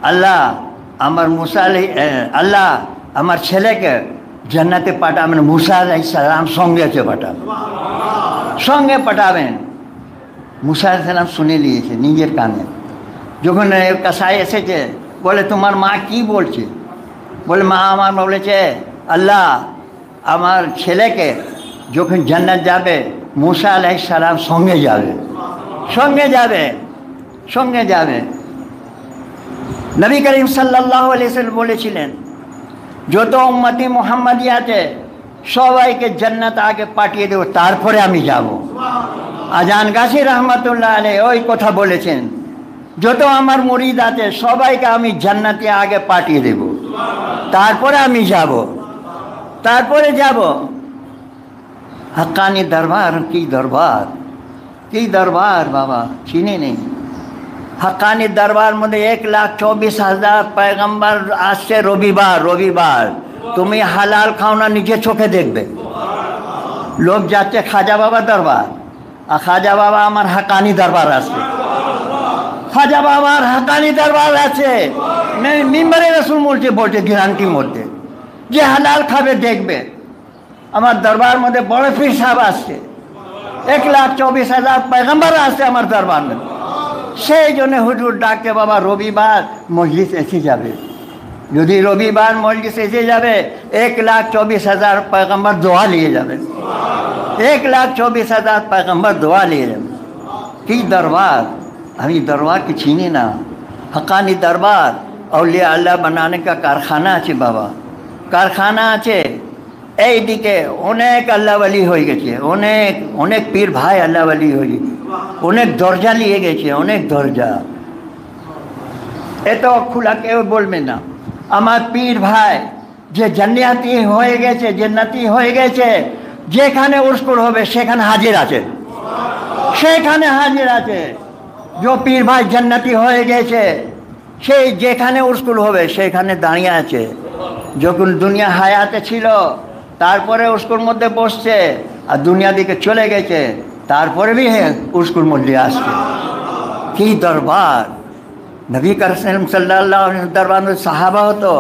আল্লাহ আমার আল্লাহ আমার ছেলেকে জান্নাতে পাঠাবেন, মুসা আলাইহিস সালাম সঙ্গে পাঠাবেন, সঙ্গে পাঠাবেন। মুসা আলাইহিস সালাম শুনে নিয়েছে নিজের কানে। যখন কসাই এসেছে বলে, তোমার মা কি বলছে? বলে, মা আমার বলেছে, আল্লাহ আমার ছেলেকে যখন জান্নাত যাবে মুসা আলাইহিস সালাম সঙ্গে যাবে, সঙ্গে যাবে, সঙ্গে যাবে। নবী করিম সাল্লাল্লাহু আলাইহি ওয়াসাল্লাম বলেছিলেন যত উম্মতি মুহাম্মাদি আছে সবাইকে জান্নাত আগে পাঠিয়ে দেব, তারপরে আমি যাব। আজান গাছি রহমতুল্লাহ আলাইহি ওই কথা বলেছেন, যত আমার মুরিদ আছে সবাইকে আমি জান্নাতে আগে পাঠিয়ে দেব, তারপরে আমি যাব, তারপরে যাব। হক্কানি দরবার, কি দরবার, কি দরবার বাবা, চিনি নেই। হক্কানি দরবার মধ্যে 1,24,000 পয়গম্বর আসছে রবিবার, রবিবার। তুমি হালাল খাও না, নিজে চোখে দেখবে। লোক যাচ্ছে খাজা বাবা দরবার, আর খাজা বাবা আমার হক্কানি দরবার আছে, খাজা বাবার হক্কানি দরবার আছে। মিম্বরে রাসূল বলছে গ্যারান্টির মধ্যে যে হালাল খাবে দেখবে। আমার দরবার মধ্যে বড় পীর সাহেব আসছে, 1,24,000 পয়গম্বর আসছে আমার দরবার মধ্যে। সেই জন্য হুজুর ডাকতে বাবা রবিবার মজলিস এসে যাবে, যদি রবিবার মজলিস এসে যাবে 1,24,000 পয়গম্বর দোয়া নিয়ে যাবেন, 1,24,000 পয়গম্বর দোয়া নিয়ে যাবেন। কি দরবার, আমি দরবার কি চিনি না। হক্কানি দরবার औलिया আল্লাহ বানানে কা কারখানা আছে বাবা, কারখানা আছে। এইদিকে অনেক আল্লাহ ওয়ালি হয়ে গেছে, অনেক অনেক পীর ভাই আল্লাহ ওয়ালি হয়ে গেছে, অনেক দরজা নিয়ে গেছে, অনেক দরজা। এত খোলা কেউ বলবে না। আমার পীর ভাই যে জান্নাতি হয়ে গেছে, জান্নাতি হয়ে গেছে, যেখানে উস্কুর হবে সেখানে হাজির আছে, সেখানে হাজির আছে। যে পীর ভাই জান্নাতি হয়ে গেছে সেই যেখানে উস্কুল হবে সেখানে দাঁড়িয়ে আছে। যখন দুনিয়া হায়াতে ছিল তারপরে উস্কুর মধ্যে বসছে, আর দুনিয়া দিকে চলে গেছে তারপরে भी উস্কুর মধ্যে আসছে। কি দরবার, নবী করিম সাল্লাল্লাহু আলাইহি ওয়াসাল্লাম দরবার में সাহাবা হতো,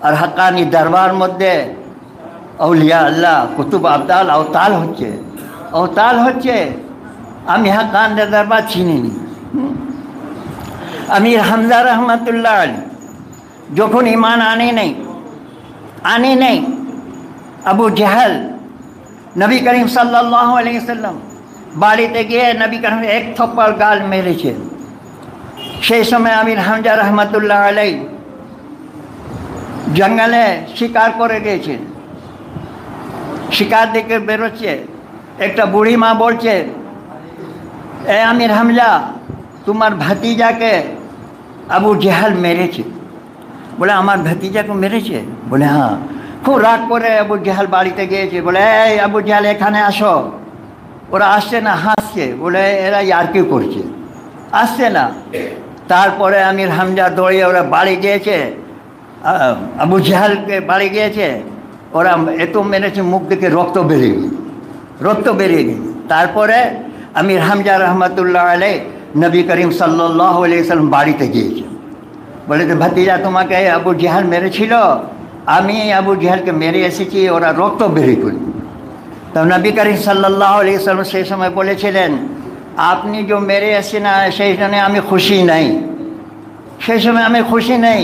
আর হক্কানি দরবার মধ্যে औलिया আল্লাহ কুতুব আবদাল আওতাল হচ্ছে, আওতাল হচ্ছে। আমি হক্কানি দরবার চিনিনি। আমির হামজা রহমতুল্লাহ আলাইহি যখন ঈমান আনে নেই আবু জাহল নবী করিম সাল্লাল্লাহু আলাইহি ওয়াসাল্লাম বাড়িতে গিয়ে নবী করিম এক থপ্পড় গাল মেরেছে। সেই সময় আমির হামজা রহমতুল্লাহ আলাইহি জঙ্গলে শিকার করে গিয়েছেন, শিকার দিকে বেরোচ্ছে। একটা বুড়ি মা বলছে, এ আমির হামজা তোমার ভাতিজাকে আবু জাহল মেরেছে। বলে আমার ভাতিজাকে মেরেছে? বলে হ্যাঁ। খুব রাগ করে আবু জাহল বাড়িতে গিয়েছে, বলে এই আবু জাহল এখানে আসো। ওরা আসছে না, হাসছে, বলে এরা ইয়ার্কি করছে, আসছে না। তারপরে আমির হামজা দৌড়িয়ে ওরা বাড়ি গিয়েছে, আবু জাহলকে বাড়ি গিয়েছে। ওরা এত মেরেছে মুখ থেকে রক্ত বেরিয়ে গেছে, রক্ত বেরিয়ে গেছে। তারপরে আমির হামজা রহমতুল্লাহ আলাইহি নবী করিম সাল্লাল্লাহু আলাইহি ওয়াসাল্লাম বাড়িতে গিয়েছে। বলে তো ভাতিজা তোমাকে আবু জাহল মেরেছিল, আমি আবু জাহলকে মেরে এসেছি, ওরা রক্ত বেরিয়ে গেল। তো নবী করিম সাল্লাল্লাহু আলাইহি ওয়াসাল্লাম সেই সময় বলেছিলেন, আপনি যে মেরে এসেছেন না সেই জন্য আমি খুশি নাই, সেই সময় আমি খুশি নেই।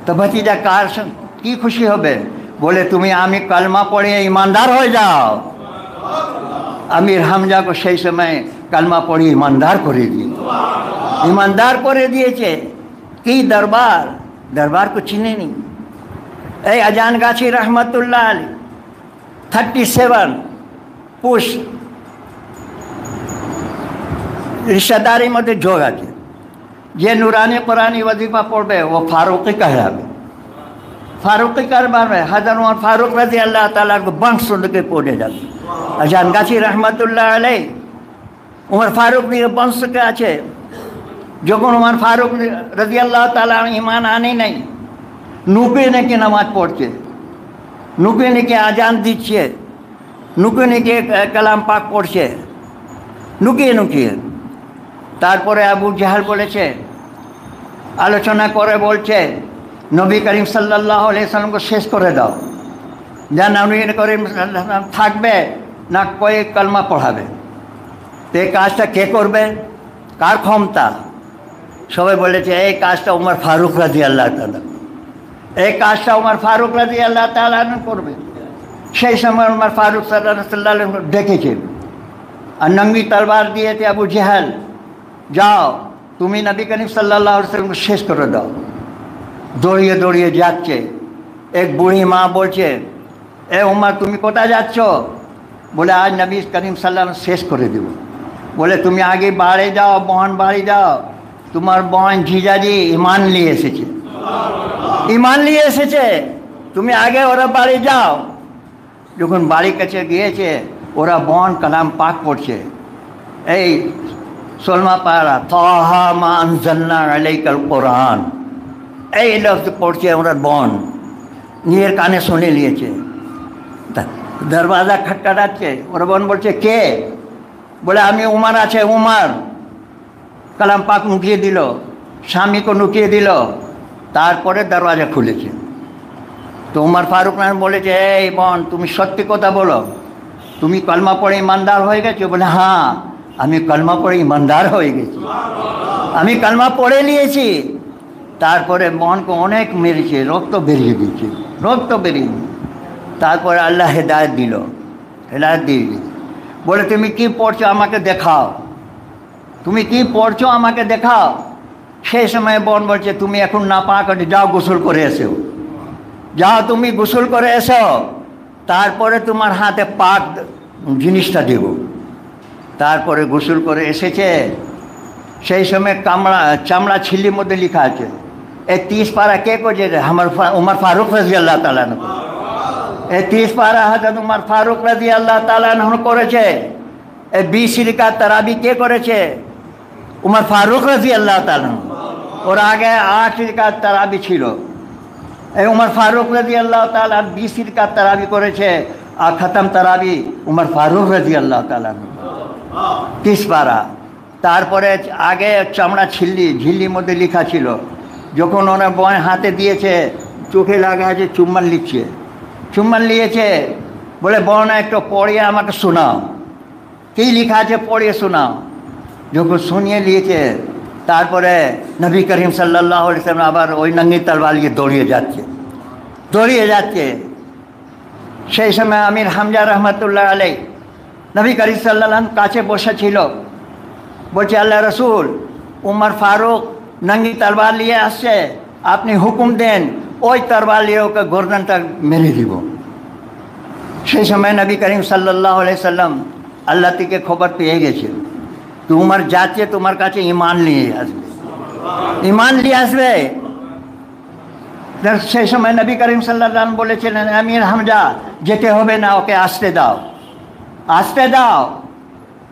তো ভাতিজা কার কি খুশি হবে? বলে তুমি আমি কলমা পড়ে ईमानदार হয়ে যাও। আমির হামজা को সেই সময় कलमा पढ़ी ईमानदार করে দিয়ে, ईमानदार করে দিয়েছে। কি দরবার, দরবার को চিনে নি। এই আজান গাছি রহমতুল্লাহ আলাইহি 37 পুষ रिश्तेदारी মধ্যে যোগ আছে। যে নুরানি কোরআনি ওয়াজিফা পড়বে ও ফারুকি कहलाবে, फारूकी करबार में हज़रत उमर फारूक रज़ी अल्लाह ताला को बंश सुन के पढ़े जाते। अजान गाछी रहमतुल्लाह अलैहि उमर फारूक ने बंश के আছে। যখন उमर फारूक रज़ी अल्लाह ताला ईमान आने नहीं, नुके ने की नमाज पढ़ছে, नुके ने के আজান দিচ্ছে, নুকে ने के কালাম পাক পড়ছে, নুকিয়ে নুকিয়ে। তারপরে আবু জাহল বলেছে, আলোচনা করে বলছে নবী করিম সাল্লাল্লাহু আলাইহি ওয়াসাল্লামকে শেষ করে দাও, যা নবী করিম সাল্লাল্লাহু আলাইহি ওয়াসাল্লাম থাকবে না কয়েক কলমা পড়াবে। তো এই কাজটা কে করবে, কার ক্ষমতা? সবাই বলেছে এই কাজটা উমর ফারুক রাদিয়াল্লাহু তাআলা, এই কাজটা উমর ফারুক রাদিয়াল্লাহু তাআলা করবে। সেই সময় উমর ফারুক সাল্লাল্লাহু ডেকেছে আর নঙ্গি তরবার দিয়েছে আবু জেহেল, যাও তুমি নবী করিম সাল্লাল্লাহু আলাইহি ওয়াসাল্লামকে শেষ করে দাও। দৌড়িয়ে দৌড়িয়ে যাচ্ছে। এক বুড়ি মা বলছে, এ উমর তুমি কোথায় যাচ্ছ? বলে আজ নবী করিম সাল্লাল্লাহু শেষ করে দেব। বলে তুমি আগে বাড়ি যাও, বোন বাড়ি যাও, তোমার বোন জিজাজি ইমান নিয়ে এসেছে, ইমান নিয়ে এসেছে, তুমি আগে ওরা বাড়ি যাও। যখন বাড়ির কাছে গিয়েছে ওরা বোন কালাম পাক পড়ছে, এই সলমা পাড়া তাহা মা আনজালনা আলাইকাল কোরআন, এই লফজ পড়ছে ওরা বোন, নিজের কানে শুনে নিয়েছে। দরওয়াজা খটখটাচ্ছে, ওরা বোন বলছে কে? বলে আমি উমর আছে, উমর। কালাম পাক নুকিয়ে দিল, স্বামীকে নুকিয়ে দিল, তারপরে দরওয়াজা খুলেছে। তো উমর ফারুক বলেছে, এই বোন তুমি সত্যি কথা বলো, তুমি কলমা পড়ে ইমানদার হয়ে গেছো? বলে হ্যাঁ, আমি কলমা পড়ে ইমানদার হয়ে গেছি, আমি কলমা পড়ে নিয়েছি। তারপরে বোনকে অনেক মেরেছে, রক্ত বেরিয়ে দিয়েছে, রক্ত বেরিয়ে। তারপরে আল্লাহ হেদায়েত দিল, হেদায়েত দিয়ে বলে তুমি কি পড়ছো আমাকে দেখাও, তুমি কি পড়ছো আমাকে দেখাও। সেই সময় বোন বলছে তুমি এখন না পাক, যাও গোসল করে এসো, যাও তুমি গোসল করে এসো, তারপরে তোমার হাতে পাক জিনিসটা দেব। তারপরে গোসল করে এসেছে। সেই সময় চামড়া ছিল্লির মধ্যে লেখা আছে, এই 30 পারা কে করছে? আমার উমর ফারুক রাদিয়াল্লাহু তাআলা আনহু। এই 30 পারা হযরত উমর ফারুক রাদিয়াল্লাহু তাআলা আনহু করেছে। এই 20 রাকাত তারাবি কে করেছে? উমর ফারুক রাদিয়াল্লাহু তাআলা আনহু। ওর আগে 8 রাকাত তারাবি ছিল, এই উমর ফারুক রাদিয়াল্লাহু তাআলা 20 রাকাত তারাবি করেছে, আর খতম তারাবি উমর ফারুক রাদিয়াল্লাহু তাআলা আনহু 30 পারা। তারপরে আগে চামড়া ঝিল্লির মধ্যে লেখা ছিল, যখন ওনার বোন হাতে দিয়েছে চোখে লাগা আছে, চুম্বন লিখছে, চুম্বন নিয়েছে। বলে বোন একটু পড়িয়ে আমাকে শোনাও, কী লেখা আছে পড়িয়ে শোনাও। যখন শুনিয়ে নিয়েছে, তারপরে নবী করিম সাল্লাল্লাহু আলাইহি ওয়াসাল্লাম আবার ওই নঙ্গি তরবারি নিয়ে দৌড়িয়ে যাচ্ছে। সেই সময় আমির হামজা রহমতুল্লাহ আলাই নবী করিম সাল্লাল্লাহু আলাইহি ওয়াসাল্লাম কাছে বসেছিল। বলছে আল্লাহ রসুল, উমর ফারুক নঙ্গি তরবার নিয়ে আসছে, আপনি হুকুম দেন ওই তরবার নিয়ে ওকে গর্দনটা মেরে দিব। সেই সময় নবী করিম সাল্লাল্লাহু আলাইহি ওয়াসাল্লাম আল্লাহ থেকে খবর পেয়ে গেছে, তো উমর যাচ্ছে তোমার কাছে ইমান নিয়ে আসবে, ইমান নিয়ে আসবে। সেই সময় নবী করিম সাল্লাল্লাহু আলাইহি ওয়াসাল্লাম বলেছিলেন, আমির হামজা যেতে হবে না, ওকে আসতে দাও, আসতে দাও।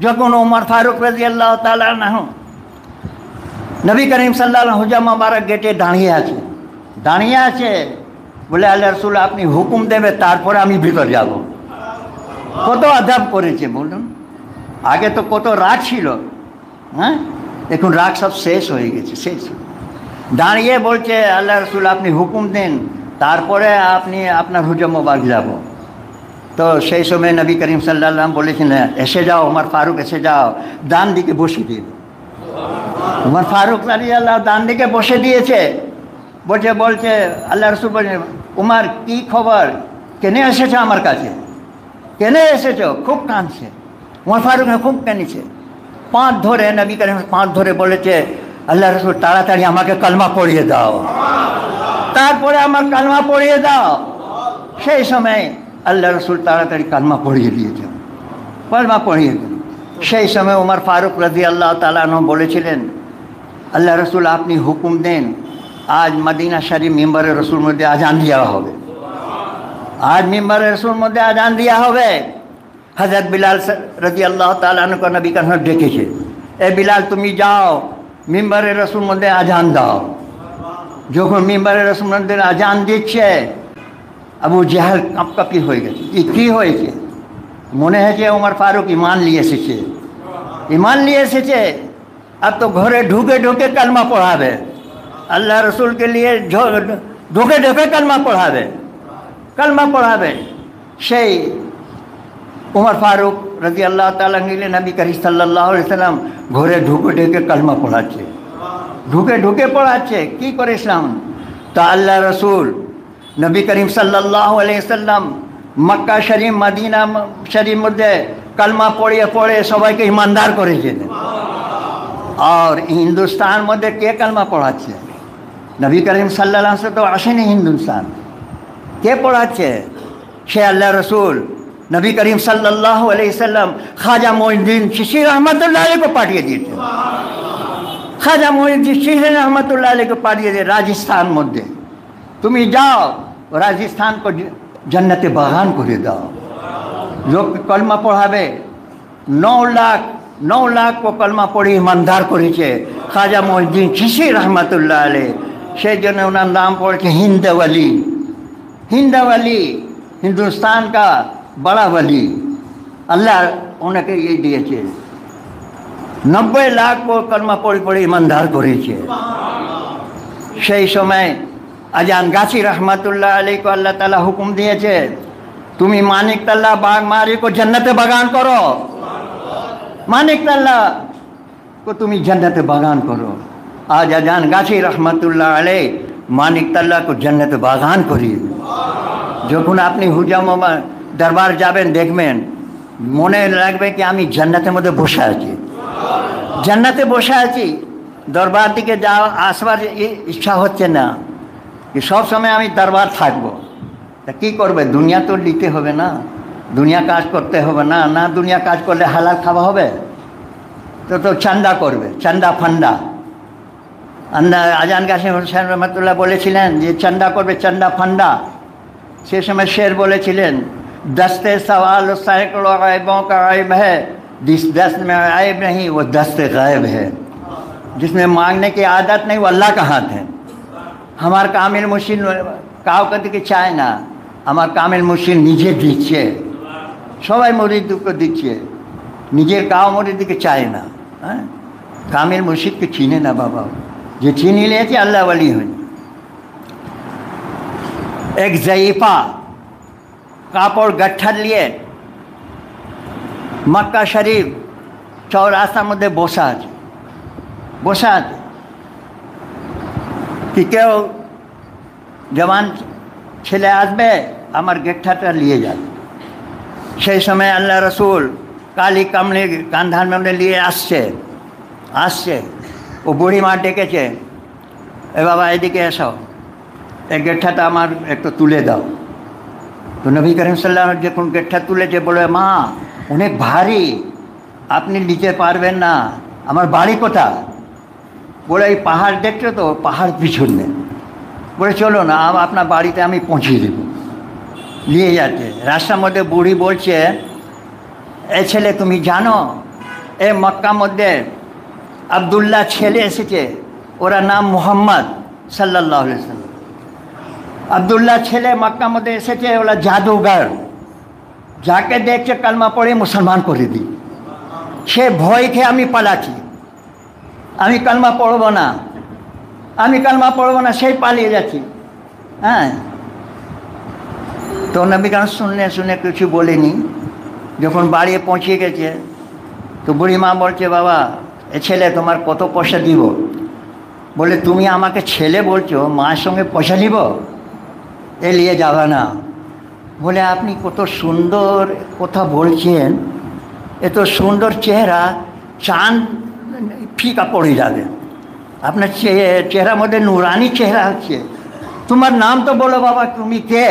যখন উমর ফারুক রাদিয়াল্লাহু তাআলা আনহু নবী করিম সাল্লাল্লাহু আলাইহি ওয়াসাল্লাম হুজা মুবারক গেটে দাঁড়িয়ে আছে, বলে আল্লাহ রাসূল আপনি হুকুম দেবে তারপরে আমি ভিতর যাব। কত আদব করেছে বলুন, আগে তো কত রাগ ছিল, হ্যাঁ, এখন রাগ সব শেষ হয়ে গেছে, শেষ। দাঁড়িয়ে বলছে আল্লাহ রাসূল আপনি হুকুম দেন তারপরে আপনি আপনার হুজা মুবারক যাব। তো সেই সময় নবী করিম সাল্লাল্লাহু আলাইহি ওয়াসাল্লাম বলেছিলেন, এসে যাও উমর ফারুক, এসে যাও, ডান দিকে বসে দিল। উমর ফারুক রাদিয়াল্লাহু ডান দিকে বসে দিয়েছে। বলছে আল্লাহ রাসূল বলেন, উমর কি খবর, কেনে এসেছো আমার কাছে, কেনে এসেছো? খুব কাঁদছে উমর ফারুক, খুব কেঁদেছে। পাঁচ ধরে নবী করিম পাঁচ ধরে বলেছে, আল্লাহ রাসূল তাড়াতাড়ি আমাকে কলমা পড়িয়ে দাও, তারপরে আমার কলমা পড়িয়ে দাও। সেই সময় আল্লাহ রাসূল তাড়াতাড়ি কলমা পড়িয়ে দিয়েছেন, কলমা পড়িয়ে দিলেন। সেই সময় উমর ফারুক রাদিয়াল্লাহু তাআলা আনহু বলেছিলেন, আল্লাহ রাসূল আপনি হুকুম দেন, আজ মদিনা শরীফ মিম্বরে রসুল মধ্যে আজান দেওয়া হবে, আজ মিম্বরে রসুল মধ্যে আজান দেওয়া হবে। হযরত বিলাল রাদিয়াল্লাহু তাআলা আনহু নবী করিম ডেকেছে, এ বিলাল তুমি যাও মিম্বরে রসুল মধ্যে আজান দাও। যখন মিম্বরে রসুল মধ্যে আজান দিচ্ছে, আবু জেহেল কাঁপকাঁপি হয়ে গেছে, কী হয়েছে? মনে হয়েছে উমর ফারুক ইমান নিয়ে এসেছে, ইমান নিয়ে এসেছে। अब तो घरे ढुके ढुके कलमा पढ़ावे, अल्लाह रसूल के लिए ढुके ढुके कलमा पढ़ावे। সেই উমর ফারুক রাদিয়াল্লাহু তাআলা নিলে নবী করিম সাল্লাল্লাহু আলাইহি ওয়াসাল্লাম ঘরে ঢুকে ঢুকে কলমা পড়াচ্ছে, ঢুকে ঢুকে পড়াচ্ছে। কি করে ইসলাম? তা আল্লাহ রসুল নবী করিম সাল্লাল্লাহু আলাইহি ওয়াসাল্লাম মক্কা শরীফ মদিনা শরীফ মধ্যে কলমা পড়িয়ে পড়ে সবাইকে ইমানদার করেছেন। আর হিন্দুস্তান মধ্যে কে কলমা পড়াচ্ছে? নবী করিম সাল্লাল্লাহু আলাইহি ওয়াসাল্লাম তো আসেনি হিন্দুস্তান, কে পড়াচ্ছে? সে আল্লাহ রসুল নবী করিম সাল্লাল্লাহু আলাইহি ওয়াসাল্লাম খাজা মঈনুদ্দিন চিশতি রহমতুল্লাহ আলাইহি को पाठिए দিয়েছে। খাজা মঈনুদ্দিন চিশতি রহমতুল্লাহ আলাইহি को पाठिए দিয়ে রাজস্থান মধ্যে তুমি যাও, রাজস্থান को जन्नते बागान করে দাও। লোক কলমা পড়াবে 9 লাখ को কলমা পড়ে ইমানদার করেছে খাজা মঈনুদ্দিন চিশতি রহমতুল্লাহ আলাইহি। সেই জন্য ওনার নাম পড়েছে হিন্দওয়ালি। हिंदवाली हिंदुस्तान का बड़ा वली, अल्लाह उनके ये दिए 90 लाख को कलमा पढ़ी पढ़ी ईमानदार करेছে। সেই সময় আজান গাছি রহমতুল্লাহ আলাইহি को अल्लाह ताला हुक्म দিয়েছে তুমি মানিকতলা বাগমারি को जन्नते बागान करो, मानिकतला को তুমি जन्नते बागान करो। आज আজান গাছি রহমতুল্লাহ আলাইহি মানিকতলা को जन्नते बागान করিয়ে। যখন আপনি হুজামা দরবার যাবেন দেখবেন মনে লাগবে কি আমি জান্নাতের মধ্যে বসে আছি, জান্নাতে বসে আছি। দরবার দিকে যাওয়া আসবার ইচ্ছা হচ্ছে না कि सब समय আমি দরবার থাকবো। তা কী করবে? দুনিয়া তো নিতে হবে না, দুনিয়া কাজ করতে হবে না, না দুনিয়া কাজ করলে হালাল খাওয়া হবে? তো চান্দা করবে, চান্দা ফান্ডা। আজান গাছি হোসেন রহমতুল্লাহ বলেছিলেন যে চান্দা করবে, চান্দা ফান্ডা। সে সময় শের বলেছিলেন दस्ते सवाल सैकड़ों गायबों का गायब है, जिस दस्त में गायब नहीं वो दस्ते गायब है। जिसमें मांगने की आदत नहीं वो अल्लाह का हाथ है। हमार कामिल मुर्शिद কাউকে দিকে চায় না, আমার কামিল মুর্শিদ নিজে দিচ্ছে, সবাই মুরিদকে দিচ্ছে, নিজের কাউ মুরিদকে চায় না। হ্যাঁ, কামিল মুর্শিদকে চিনে না বাবা, যে চিনি নিয়েছে আল্লাহ ওয়ালি হয়। एक ज़ईफ़ा कापड़ गट्ठा लिए मक्का शरीफ चौरास्तार मध्य बसा আছে, বসা আছে कि কেউ जवान ছেলে আসবে আমার গেটটাটা নিয়ে যাবে। সেই সময় আল্লাহ রসুল কালি কামলি কান্ধার মধ্যে নিয়ে আসছে। ও বুড়ি মা ডেকেছে, এ বাবা এদিকে এসো, এই গেটটাটা আমার একটু তুলে দাও। তো নবী করিম সাল্লাল্লাহু আলাইহি ওয়াসাল্লাম যখন গেটটা তুলেছে বলে মা অনেক ভারী, আপনি নিতে পারবেন না, আমার বাড়ি কোথা? বলে এই পাহাড় দেখছো তো, পাহাড় পিছনে। বলে চলো না আপনার বাড়িতে আমি পৌঁছিয়ে দেব। নিয়ে যাচ্ছে, রাস্তার মধ্যে বুড়ি বলছে এ ছেলে তুমি জানো এ মক্কা মধ্যে আবদুল্লাহ ছেলে এসেছে, ওরা নাম মোহাম্মদ সাল্লাল্লাহু আলাইহি ওয়াসাল্লাম। আবদুল্লাহ ছেলে মক্কা মধ্যে এসেছে, ওরা জাদুঘর, যাকে দেখছে কালমা পড়ে মুসলমান করে দিই। সে ভয় খেয়ে আমি পালাচ্ছি, আমি কালমা পড়বো না, আমি কালমা পড়বো না, সেই পালিয়ে যাচ্ছি। হ্যাঁ, তো নবী গান শুনে কিছু বলেনি। যখন বাড়ি পৌঁছে গেছে তো বুড়ি মা বলছে বাবা এ ছেলে তোমার কত পয়সা দিব? বলে তুমি আমাকে ছেলে বলছো, মার সঙ্গে পয়সা নিব? এ নিয়ে যাবে না। বলে আপনি কত সুন্দর কথা বলছেন, এত সুন্দর চেহারা, চাঁদ ফিকা পড়ে যাবে, আপনার চেহারার মধ্যে নুরানি চেহারা হচ্ছে। তোমার নাম তো বলো বাবা, তুমি কে?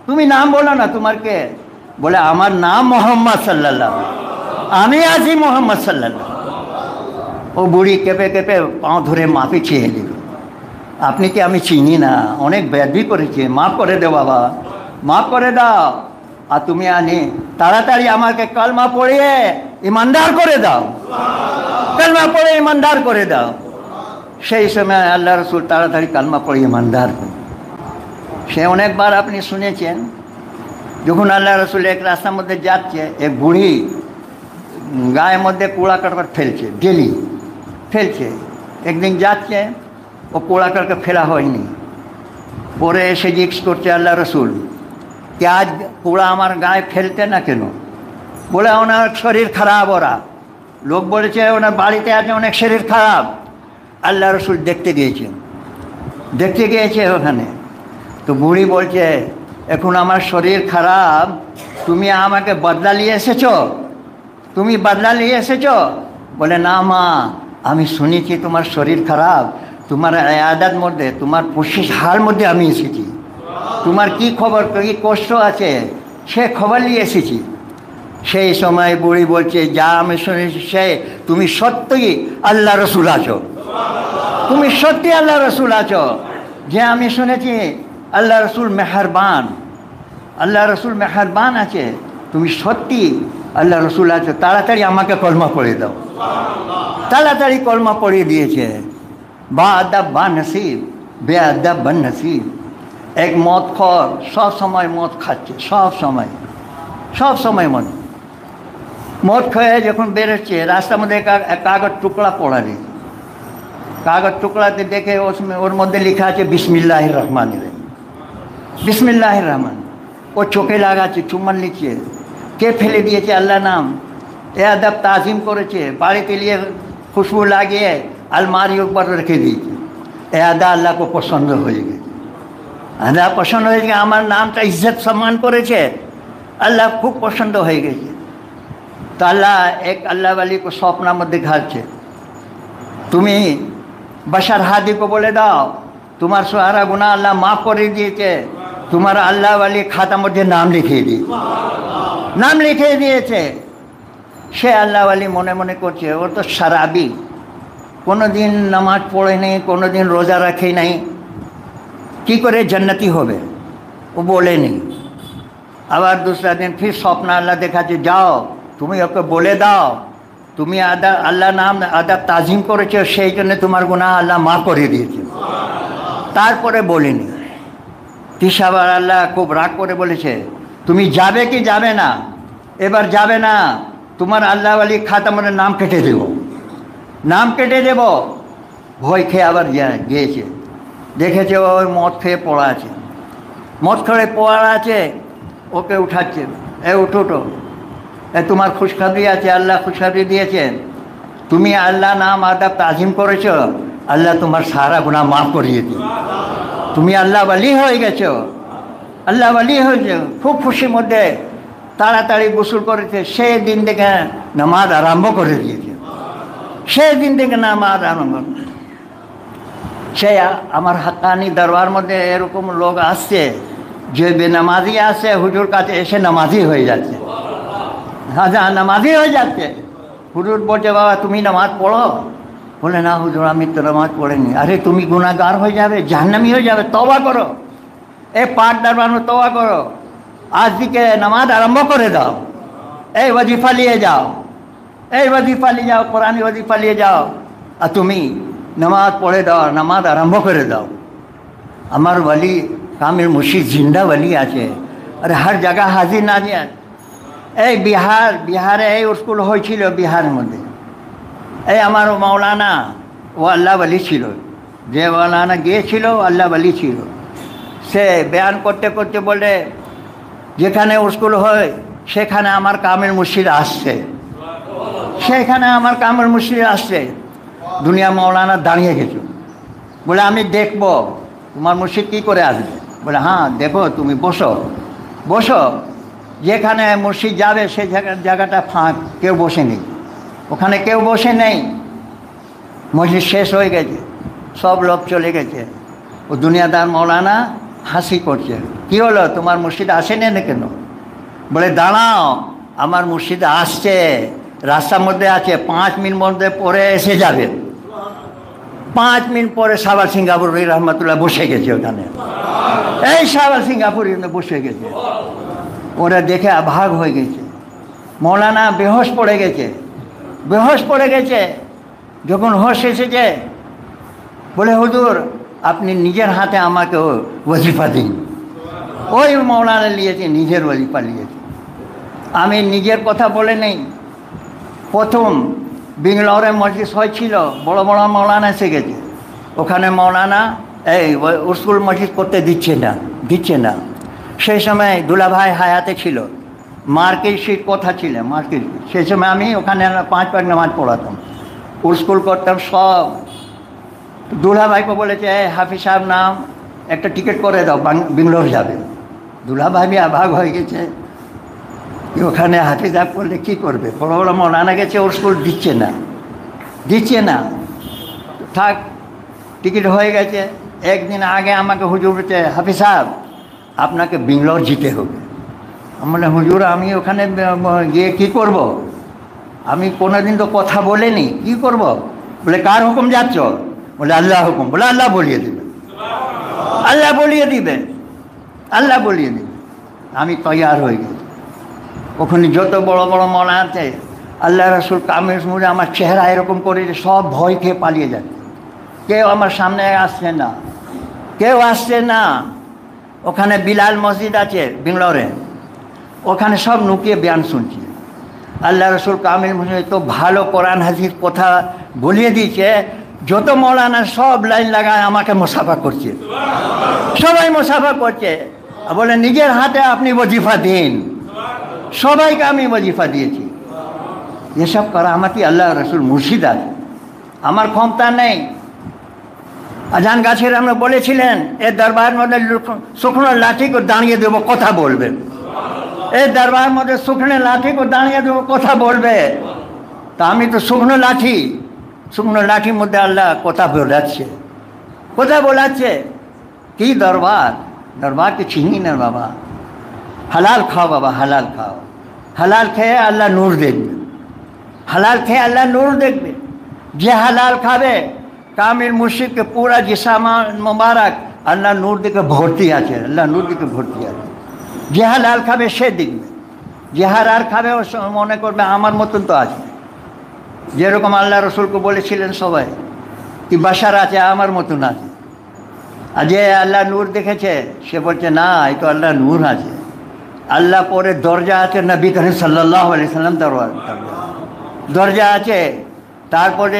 তুমি নাম বলো না, তোমার কে? বলে আমার নাম মোহাম্মদ সাল্লাল্লাহু, আমি আছি মোহাম্মদ সাল্লাল্লাহু। ও বুড়ি কেঁপে কেঁপে পাঁও ধরে মাফি চেয়ে নিল, আপনি কি আমি চিনি না, অনেক ব্যাধি করেছি, মাফ করে দাও বাবা, মাফ করে দাও। আর তুমি আনি তাড়াতাড়ি আমাকে কলমা পড়িয়ে ইমানদার করে দাও, কলমা পড়ে ইমানদার করে দাও। সেই সময় আল্লাহ রসুল তাড়াতাড়ি কলমা পড়ে ইমানদার করে। সে অনেকবার আপনি শুনেছেন, যখন আল্লাহ রসুল এক রাস্তার মধ্যে যাচ্ছে, এক বুড়ি গায়ের মধ্যে কুড়া কাটকাট ফেলছে, ডেলি ফেলছে। একদিন যাচ্ছে, ও কুড়া কাটকে ফেলা হয়নি। পরে এসে জিজ্ঞেস করছে আল্লাহ রসুল कि आज कूड़ा हमारे गाय फेलते ना क्यों? बोले ओनार शरीर खराब हो रहा, लोग बोले ओनार बाड़ीते आज अनेक शरीर खराब। अल्लाह रसूल देखते गए ओखाने। तो बुढ़ी बोलছে এখন আমার শরীর খারাপ, তুমি আমাকে বদলা নিয়ে এসেছো, তুমি বদলা নিয়ে এসেছো? বলে না মা, আমি শুনেছি তোমার শরীর খারাপ, তোমার আয়াদার মধ্যে, তোমার পশিস হাল মধ্যে আমি এসেছি, তোমার কি খবর, কি কষ্ট আছে সে খবর নিয়ে এসেছি। সেই সময় বুড়ি বলছে, যা আমি শুনেছি সে, তুমি সত্যই আল্লাহ রসুল আছো, তুমি সত্যি আল্লাহ রসুল আছো। যে আমি শুনেছি আল্লাহ রসুল মেহেরবান, আল্লাহ রসুল মেহেরবান আছে, তুমি সত্যি আল্লাহ রসুল আছো, তাড়াতাড়ি আমাকে কলমা পড়ে দাও। তাড়াতাড়ি কলমা পড়িয়ে দিয়েছে। বা আদাব বা নসিব, বে আদাব বা নসিব। এক মদ খর, সব সময় মদ খাচ্ছে, সব সময় মদ খেয়ে যখন বেরোচ্ছে, রাস্তার মধ্যে কাগজ টুকরা পড়া নেই, কাগজ টুকরাতে দেখে ওর মধ্যে লেখা আছে বিসমিল্লাহির রহমানির রহিম, বিসমিল্লাহির রহমান। ও চোখে লাগাচ্ছে, চুম্বন নিচ্ছে। কে ফেলে দিয়েছে? আল্লাহ নাম। এ আদব তাজিম করেছে, বাড়িতে নিয়ে খুশবু লাগিয়ে আলমারি উপর রেখে দিয়েছে। এ আদা আল্লাহ को পছন্দ হয়ে গেছে, আল্লাহ পছন্দ হয়ে গেছে, আমার নামটা ইজ্জত সম্মান করেছে, আল্লাহ খুব পছন্দ হয়ে গেছে। তো আল্লাহ এক আল্লাহ ওয়ালি को স্বপ্নের মধ্যে ঘালছে, তুমি বশর হাদি को বলে দাও তোমার সারা গুনাহ আল্লাহ মাফ করে দিয়েছে, তোমার আল্লাহ ওয়ালি খাতার মধ্যে নাম লিখিয়ে দিয়েছে, নাম লিখিয়ে দিয়েছে। সে আল্লাহ ওয়ালি মনে মনে করছে, ও তো শরাবি, কোনো দিন নামাজ পড়ে নেই, কোনো দিন রোজা রাখে নাই, কি করে জান্নাতি হবে? ও বলে নেই। আবার दूसरा दिन फिर স্বপ্ন আল্লাহ দেখাচ্ছে, যাও তুমি ওকে বলে দাও তুমি আল্লাহ নাম আদব তাজিম করেছো, সেই জন্য তোমার গুনাহ আল্লাহ মাফ করে দিয়েছে। তারপরে বলিনি। তিসাবার আল্লাহ খুব রাগ করে বলেছে, তুমি যাবে কি যাবে না? এবার যাবে না, তোমার আল্লাহ ওয়ালি খাতার মধ্যে নাম কেটে দেব, নাম কেটে দেব। ভয় খেয়ে আবার গিয়েছে, দেখেছে ওই মদ খেয়ে পড়া আছে, মদ খেয়ে পড়া আছে। ওকে উঠাচ্ছে, এ উঠো, এ তোমার খুশখবরি আছে, আল্লাহ খুশখবরি দিয়েছেন, তুমি আল্লাহ নাম আদব তাজিম করেছো, আল্লাহ তোমার সারা গুনাহ মাফ করিয়ে দিন, তুমি আল্লাহ ওয়ালি হয়ে গেছো, আল্লাহ ওয়ালি হয়েছে। খুব খুশির মধ্যে তাড়াতাড়ি গোসল করেছে। সেই দিন থেকে নামাজ আরম্ভ করে দিয়েছে, সেই দিন থেকে নামাজ আরম্ভ। সে আমার হাক্কানি দরবার মধ্যে এরকম লোক আসছে যে বেনামাজি আসছে, হুজুর কাছে এসে নামাজি হয়ে যাচ্ছে, হ্যাঁ নামাজি হয়ে যাচ্ছে। হুজুর বলছে, বাবা তুমি নামাজ পড়ো? বলে না হুজুর আমি তো নামাজ পড়িনি। আরে তুমি গুনাহগার হয়ে যাবে, জাহান্নামী হয়ে যাবে, তওবা করো, এই পাঠ দরবার में তওবা করো, আজ থেকে নামাজ আরম্ভ করে দাও, এই ওয়াজিফা নিয়ে যাও, এই ওয়াজিফা নিয়ে যাও, কোরআনি ওয়াজিফা নিয়ে যাও, আর তুমি নামাজ পড়ে দাও, নামাজ আরম্ভ করে দাও। আমার ওয়ালি কামিল মুর্শিদ জিন্দা ওয়ালি আছে, আরে হর জায়গা হাজির নাজির। এই বিহারে এই স্কুল হয়েছিল, বিহারের মধ্যে এই আমার মৌলানা ও আল্লাহ ওয়ালি ছিল, যে মৌলানা গিয়েছিল আল্লাহ ওয়ালি ছিল। সে বয়ান করতে করতে বলে, যেখানে স্কুল হয় সেখানে আমার কামিল মুর্শিদ আসছে, সেখানে আমার কামিল মুর্শিদ আসছে। দুনিয়া মৌলানা দাঁড়িয়ে গেছে, বলে আমি দেখব তোমার মুর্শিদ কী করে আসবে। বলে হ্যাঁ দেখো, তুমি বসো বসো। যেখানে মুর্শিদ যাবে সেই জায়গাটা ফাঁক, কেউ বসে নেই, ওখানে কেউ বসে নেই। মসজিদ শেষ হয়ে গেছে, সব লোক চলে গেছে। ও দুনিয়াদার মৌলানা হাসি করছে, কি হলো তোমার মুর্শিদ আসেনি না কেন? বলে দাঁড়াও, আমার মুর্শিদ আসছে, রাস্তার মধ্যে আছে, 5 মিনিট মধ্যে পরে এসে যাবে। 5 মিনিট পরে শাহবাজ সিঙ্গাপুরি রহমতুল্লাহ বসে গেছে ওখানে, এই শাহবাজ সিঙ্গাপুরি বসে গেছে। ওরা দেখে অবাক হয়ে গেছে, মৌলানা বেহোশ পড়ে গেছে, বেহোশ পড়ে গেছে। যখন হোশ এসেছে বলে হুজুর আপনি নিজের হাতে আমাকে ওয়াজিফা দিন। ওই মৌলানা নিয়েছে, নিজের ওয়াজিফা নিয়েছে। আমি নিজের কথা বলে নেই। প্রথম বেঙ্গালোরে মসজিদ হয়েছিল, বড় বড় মৌলানা এসে গেছে, ওখানে মৌলানা এই স্কুল মসজিদ করতে দিচ্ছে না। সেই সময় দুলাভাই হায়াতে ছিল, মার্কেট শিট কথা ছিল, মার্কেট সেই সময় আমি ওখানে 5 ওয়াক্ত নামাজ পড়াতাম, স্কুল করতাম সব। দুলাভাইকে বলেছে, হাফিজ সাহেব নাম একটা টিকিট করে দাও, বেঙ্গালোর যাবে। দুলাভাবি অভাগ হয়ে গেছে, ওখানে হাফিজাব করলে কী করবে? বড় বড় মৌলানা গেছে, ওর স্কুল দিচ্ছে না। থাক, টিকিট হয়ে গেছে। একদিন আগে আমাকে হুজুর বলছে, হাফিজ সাহেব আপনাকে ব্যাঙ্গালোর যেতে হবে। আমি বললাম, হুজুর আমি ওখানে গিয়ে কী করব? আমি কোনোদিন তো কথা বলিনি, কী করব? বলে, কার হুকুম যাচ্ছ? বলে, আল্লাহ হুকুম। বলে, আল্লাহ বলিয়ে দিবে, আল্লাহ বলিয়ে দিবে, আল্লাহ বলিয়ে দিবে। আমি তৈয়ার হয়ে গেছি। ওখানে যত বড় বড় মৌলানা আছে, আল্লাহ রসুল কামিল মুড়ে আমার চেহারা এরকম করে সব ভয় খেয়ে পালিয়ে যাচ্ছে। কেউ আমার সামনে আসছে না, কেউ আসছে না। ওখানে বিলাল মসজিদ আছে ব্যাঙ্গালোরে, ওখানে সব নুকিয়ে বয়ান শুনছি। আল্লাহ রসুল কামিল মুসলিম তো ভালো কোরআন হাদিস কথা বলিয়ে দিয়েছে, যত মৌলানা সব লাইন লাগায় আমাকে মুসাফা করছে, সবাই মুসাফা করছে। বলে, নিজের হাতে আপনি ওজিফা দিন। সবাইকে আমি ওজিফা দিয়েছি। এসব কারামাতি আল্লাহ রসুল মুর্শিদ আছে, আমার ক্ষমতা নেই। আজান গাছের আমরা বলেছিলেন, এ দরবার মধ্যে শুকনো লাঠি করে দাঁড়িয়ে দেবো, কথা বলবে। এই দরবার মধ্যে শুকনো লাঠি করে দাঁড়িয়ে দেবো, কথা বলবে। তা আমি তো শুকনো লাঠির মধ্যে আল্লাহ কথা বলাচ্ছে। কি দরবারকে চিনি না বাবা। হালাল খাও বাবা, হালাল খাও। হালাল খেয়ে আল্লাহ নূর দেখবে। যে হালাল খাবে, কামিল মুর্শিদকে পুরা জিসামা মুবারক আল্লাহ নূর দিকে ভর্তি আছে, যে হালাল খাবে সে দেখবে। যে হারার খাবে ও মনে করবে আমার মতন তো আছে। যেরকম আল্লাহ রসুলকে বলেছিলেন সবাই কি বাসার আছে, আমার মতন আছে। আর যে আল্লাহ নূর দেখেছে সে বলছে না, এই তো আল্লাহ নূর আছে। আল্লাহ পরে দরজা আছে, নবী করিম সাল্লাল্লাহু আলাইহি সাল্লাম দরজা আছে। তারপরে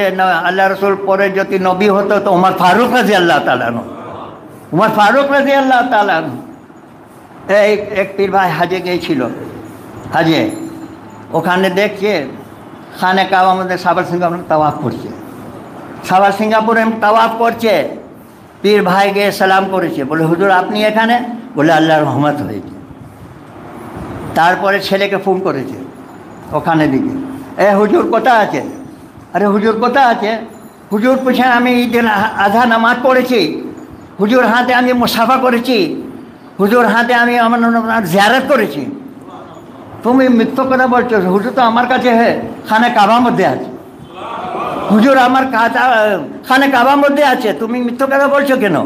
আল্লাহ রসুল পরে যদি নবী হতো তো উমর ফারুক রাদিয়াল্লাহু তাআলা। এক পীর ভাই হাজে গিয়েছিল, ওখানে দেখছে খানে কাবার মধ্যে সাবার সিঙ্গাপুরে তাওয়াফ করছে। পীর ভাই গিয়ে সালাম করেছে, বলে হুজুর আপনি এখানে? বলে আল্লাহর রহমত হয়েছে। তারপরে ছেলেকে ফোন করেছে ওখানে দিকে, হুজুর কোথা আছে? আরে হুজুর কোথা আছে? হুজুর পুছে আমি ঈদের আধা নামাজ পড়েছি, হুজুর হাতে আমি মুসাফা করেছি, হুজুর হাতে আমি আমার জিয়ারত করেছি। তুমি মিথ্যা কথা বলছো, হুজুর তো আমার কাছে খানে কাবার মধ্যে আছে, হুজুর আমার খানে কাবার মধ্যে আছে, তুমি মিথ্যা কথা বলছো কেন?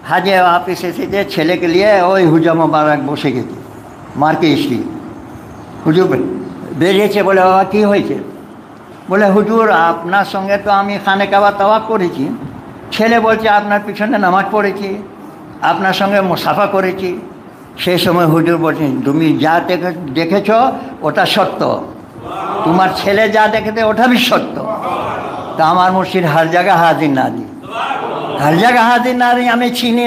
হাজে অফিস এসেছে, ছেলেকে নিয়ে ওই হুজুর মোবারক বসে গেছে মার্কে স্ত্রী। হুজুর বেরিয়েছে, বলে বাবা কী হয়েছে? বলে হুজুর আপনার সঙ্গে তো আমি খানে কাবা তাওয়াফ করেছি, ছেলে বলছে আপনার পিছনে নামাজ পড়েছি, আপনার সঙ্গে মুসাফা করেছি। সেই সময় হুজুর বলছেন, তুমি যা দেখেছ ওটা সত্য, তোমার ছেলে যা দেখেছে ওটা भी সত্য। তা আমার মুর্শিদ হর জায়গা হাজির নারী, আমি চিনি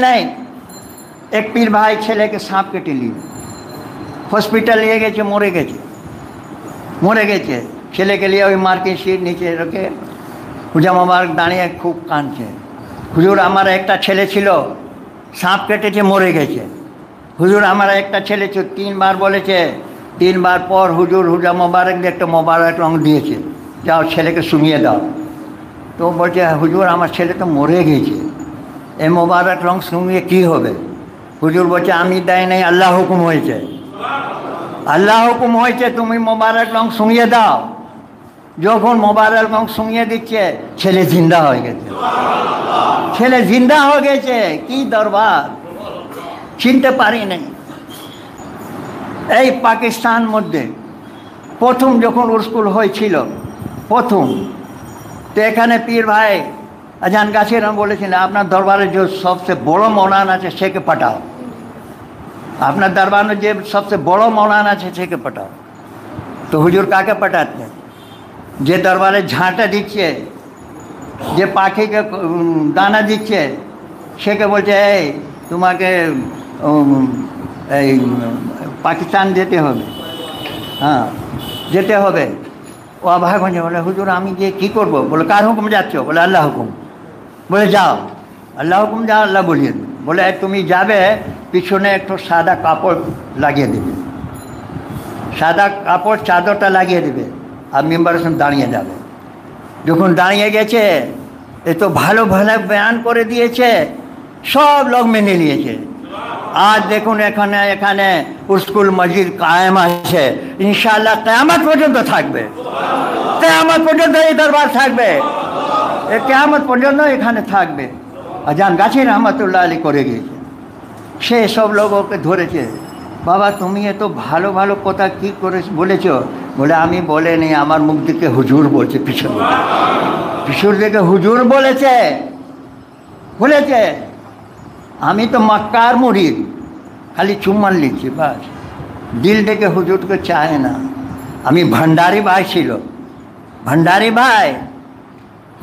নাই। এক পীর ভাই ছেলেকে সাপ কেটে নিয়ে হসপিটাল নিয়ে গেছে, মরে গেছে। ছেলেকে নিয়ে ওই মার্কেট সিট নিচে রেখে হুজুর মোবারক দাঁড়িয়ে খুব কাঁদছে। হুজুর আমার একটা ছেলে ছিল, সাপ কেটেছে, মরে গেছে। হুজুর আমার একটা ছেলে ছিল, 3 বার বলেছে, 3 বার পর হুজুর মোবারক দিয়ে একটা মোবারক রং দিয়েছে, যাও ছেলেকে শুনিয়ে দাও। তো বলছে হুজুর আমার ছেলে তো মরে গেছে, এই মোবারক রং শুনিয়ে কী হবে? হুজুর বলছে আমি দেয় নাই, আল্লাহ হুকুম হয়েছে, তুমি মোবারক রং শুনিয়ে দাও। যখন মোবারক রং শুনিয়ে দিচ্ছে, ছেলে জিন্দা হয়ে গেছে। কি দরবার, চিনতে পারি নাই। এই পাকিস্তান মধ্যে প্রথম যখন স্কুল হয়েছিল, তো এখানে পীর ভাই আজান গাছের বলেছিলেন আপনার দরবারে যে সবচেয়ে বড় মৌলানা আছে সেকে পাঠাও, আপনার দরবারে যে সবচেয়ে বড় মৌলানা আছে সেকে পাঠাও। তো হুজুর কাকে পাঠাচ্ছেন? যে দরবারে ঝাঁটা দিচ্ছে, যে পাখিকে দানা দিচ্ছে, সেকে বলছে এই তোমাকে এই পাকিস্তান যেতে হবে। ও অভাগঞ্জে বলে হুজুর আমি গিয়ে কী করবো? বলে কার হুকুম যাচ্ছ? বলে আল্লাহ হুকুম। বলে যাও, আল্লাহ হুকুম যাও, আল্লাহ বলে তুমি যাবে পিছনে একটু সাদা কাপড় লাগিয়ে দেবে, সাদা কাপড় চাদরটা লাগিয়ে দেবে, আর মেম্বারের সঙ্গে দাঁড়িয়ে যাবে। যখন দাঁড়িয়ে গেছে এ তো ভালো ভালো বয়ান করে দিয়েছে, সব লোক মেনে নিয়েছে। আজ দেখুন এখানে এখানে স্কুল মসজিদ কায়েম আছে, ইনশাআল্লাহ কিয়ামত পর্যন্ত থাকবে, কিয়ামত পর্যন্ত এই দরবার থাকবে, এই কিয়ামত পর্যন্ত এখানে থাকবে। আজান গাছি রহমতুল্লাহ আলী করে গিয়েছে, সে সব লোককে ধরেছে, বাবা তুমি এত ভালো ভালো কথা কী করে বলেছ? বলে আমি বলিনি, আমার মুখ দিকে হুজুর বলছে, পিছন দিকে হুজুর বলেছে বলেছে। আমি তো মক্কার মুরিদ, খালি চুম্মান লিখছি বাস, দিল থেকে হুজুরকে চায় না। আমি ভান্ডারি ভাই ছিল, ভান্ডারি ভাই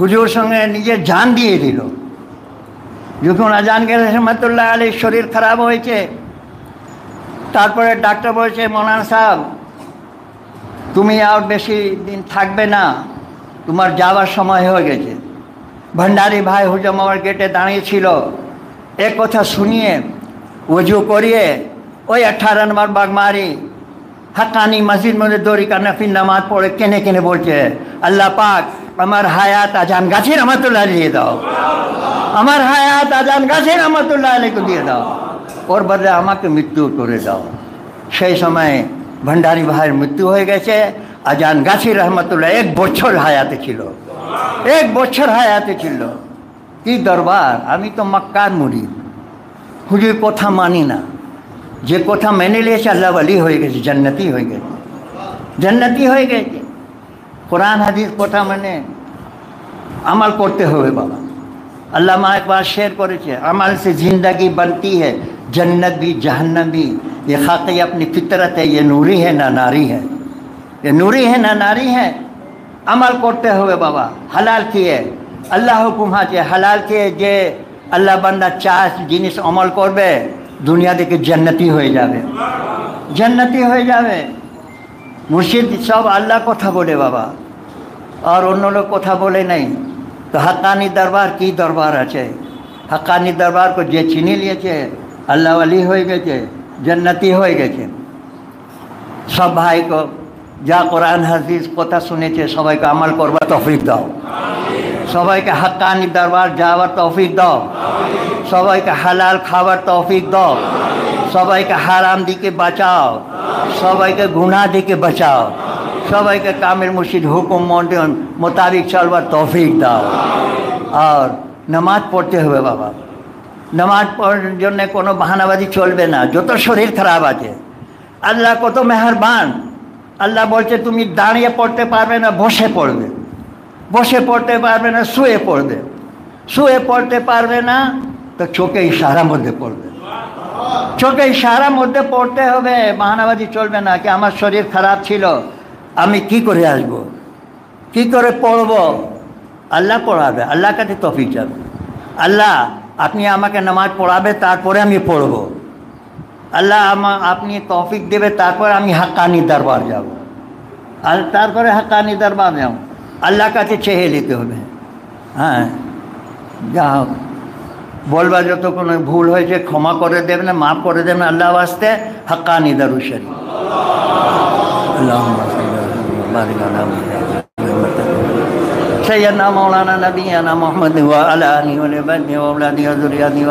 হুজুর সঙ্গে নিজের জান দিয়ে দিল। যখন আজান গেলে রহমতুল্লাহ আলীর শরীর খারাপ হয়েছে, তারপরে ডাক্তার বলছে মৌলানা সাহেব তুমি আর বেশি দিন থাকবে না, তোমার যাওয়ার সময় হয়ে গেছে। ভান্ডারি ভাই হুজুর আমার গেটে দাঁড়িয়েছিল, এক কথা শুনিয়ে ওযু করিয়ে ওই 18 নম্বর বাগমারি হাক্কানি মসজিদ মধ্যে দৌড়ি কান্না ফির নামাজ পড়ে কেনে কেনে বলছে, আল্লাহ পাক আমার হায়াত আজান গাছি রহমতুল্লাহ দিয়ে দাও, আমার হায়াত আজান গাছি রহমতুল্লাহ আলীকে দিয়ে দাও, ওর বদলে আমাকে মৃত্যু করে দাও। সেই সময় ভান্ডারি ভাইয়ের মৃত্যু হয়ে গেছে। আজান গাছি রহমতুল্লাহ 1 বছর হায়াতে ছিল, 1 বছর হায়াতে ছিল। কি দরবার! আমি তো মক্কার মুরিদ, হুজুর কথা মানি না, যে কথা মেনে নিয়েছে আল্লাহ ওয়ালি হয়ে গেছে, জান্নাতি হয়ে গেছে, জান্নাতি হয়ে গেছে। কোরআন হাদিস কথা মানে আমল করতে হবে বাবা। अल्लाह एक बार शेयर करे, अमल से ज़िंदगी बनती है, जन्नत भी जहन्नम भी, ये खाकी अपनी फितरत है, ये नूरी है ना नारी है, ये नूरी है ना नारी है। अमल करते हुए बाबा हलाल किए, अल्लाह हुकुम আছে हलाल किए, जे अल्लाह बंदा चाह जिनिस अमल करबे दुनिया देखे जन्नती हो जाए, जन्नती हो जाए। मुर्शिद सब अल्लाह कथा बोले बाबा, और अन्य लोग कथा बोले नहीं। तो हक्कानी दरबार की दरबार আছে, हक्कानी दरबार को जे চিনে লিয়েছে আল্লাহ ওয়ালি হয়ে গেছে, জান্নাতি হয়ে গেছে। সব ভাইকে যা কোরআন হাদিস কথা শুনেছে সবাইকে আমল করবার তৌফিক দাও, সবাইকে হক্কানি দরবার যাওয়ার তৌফিক দাও, সবাইকে হালাল খাবার তৌফিক দাও, সবাইকে হারাম দিকে বাঁচাও, সবাইকে গুনাহ দিকে বাঁচাও, সবাইকে কামেল মুর্শিদ হুকুম মোতাবিক চলবার তৌফিক দাও। আর নামাজ পড়তে হবে বাবা, নামাজ পড়ার জন্য কোনো বাহানাবাজি চলবে না। যত শরীর খারাপ আছে, আল্লাহ কত মেহেরবান। আল্লাহ বলছে তুমি দাঁড়িয়ে পড়তে পারবে না, বসে পড়বে, বসে পড়তে পারবে না, শুয়ে পড়বে, শুয়ে পড়তে পারবে না তো চোখে ইশারার মধ্যে পড়বে, চোখে ইশারার মধ্যে পড়তে হবে। বাহানাবাজি চলবে না কি আমার শরীর খারাপ ছিল, আমি কি করে আসব, কি করে পড়ব? আল্লাহ পড়াবে, আল্লাহ কাছে তৌফিক যাবে। আল্লাহ আপনি আমাকে নামাজ পড়াবে, তারপরে আমি পড়ব। আল্লাহ আপনি তৌফিক দেবে, তারপরে আমি হাক্কানি দরবার যাব, আর তারপরে হাক্কানি দরবার যাব। আল্লাহ কাছে চেয়ে নিতে হবে। হ্যাঁ, যা হোক বলবা যত কোনো ভুল হয়েছে ক্ষমা করে দেবেন, মাফ করে দেবেন আল্লাহ ওয়াস্তে। হাক্কানি দরুদ শরীফ। আল্লাহুম্মা সাল্লি আলা বারিক আলা سيدنا مولانا نبينا محمد وعلى آله وصحبه وأولاده وذريته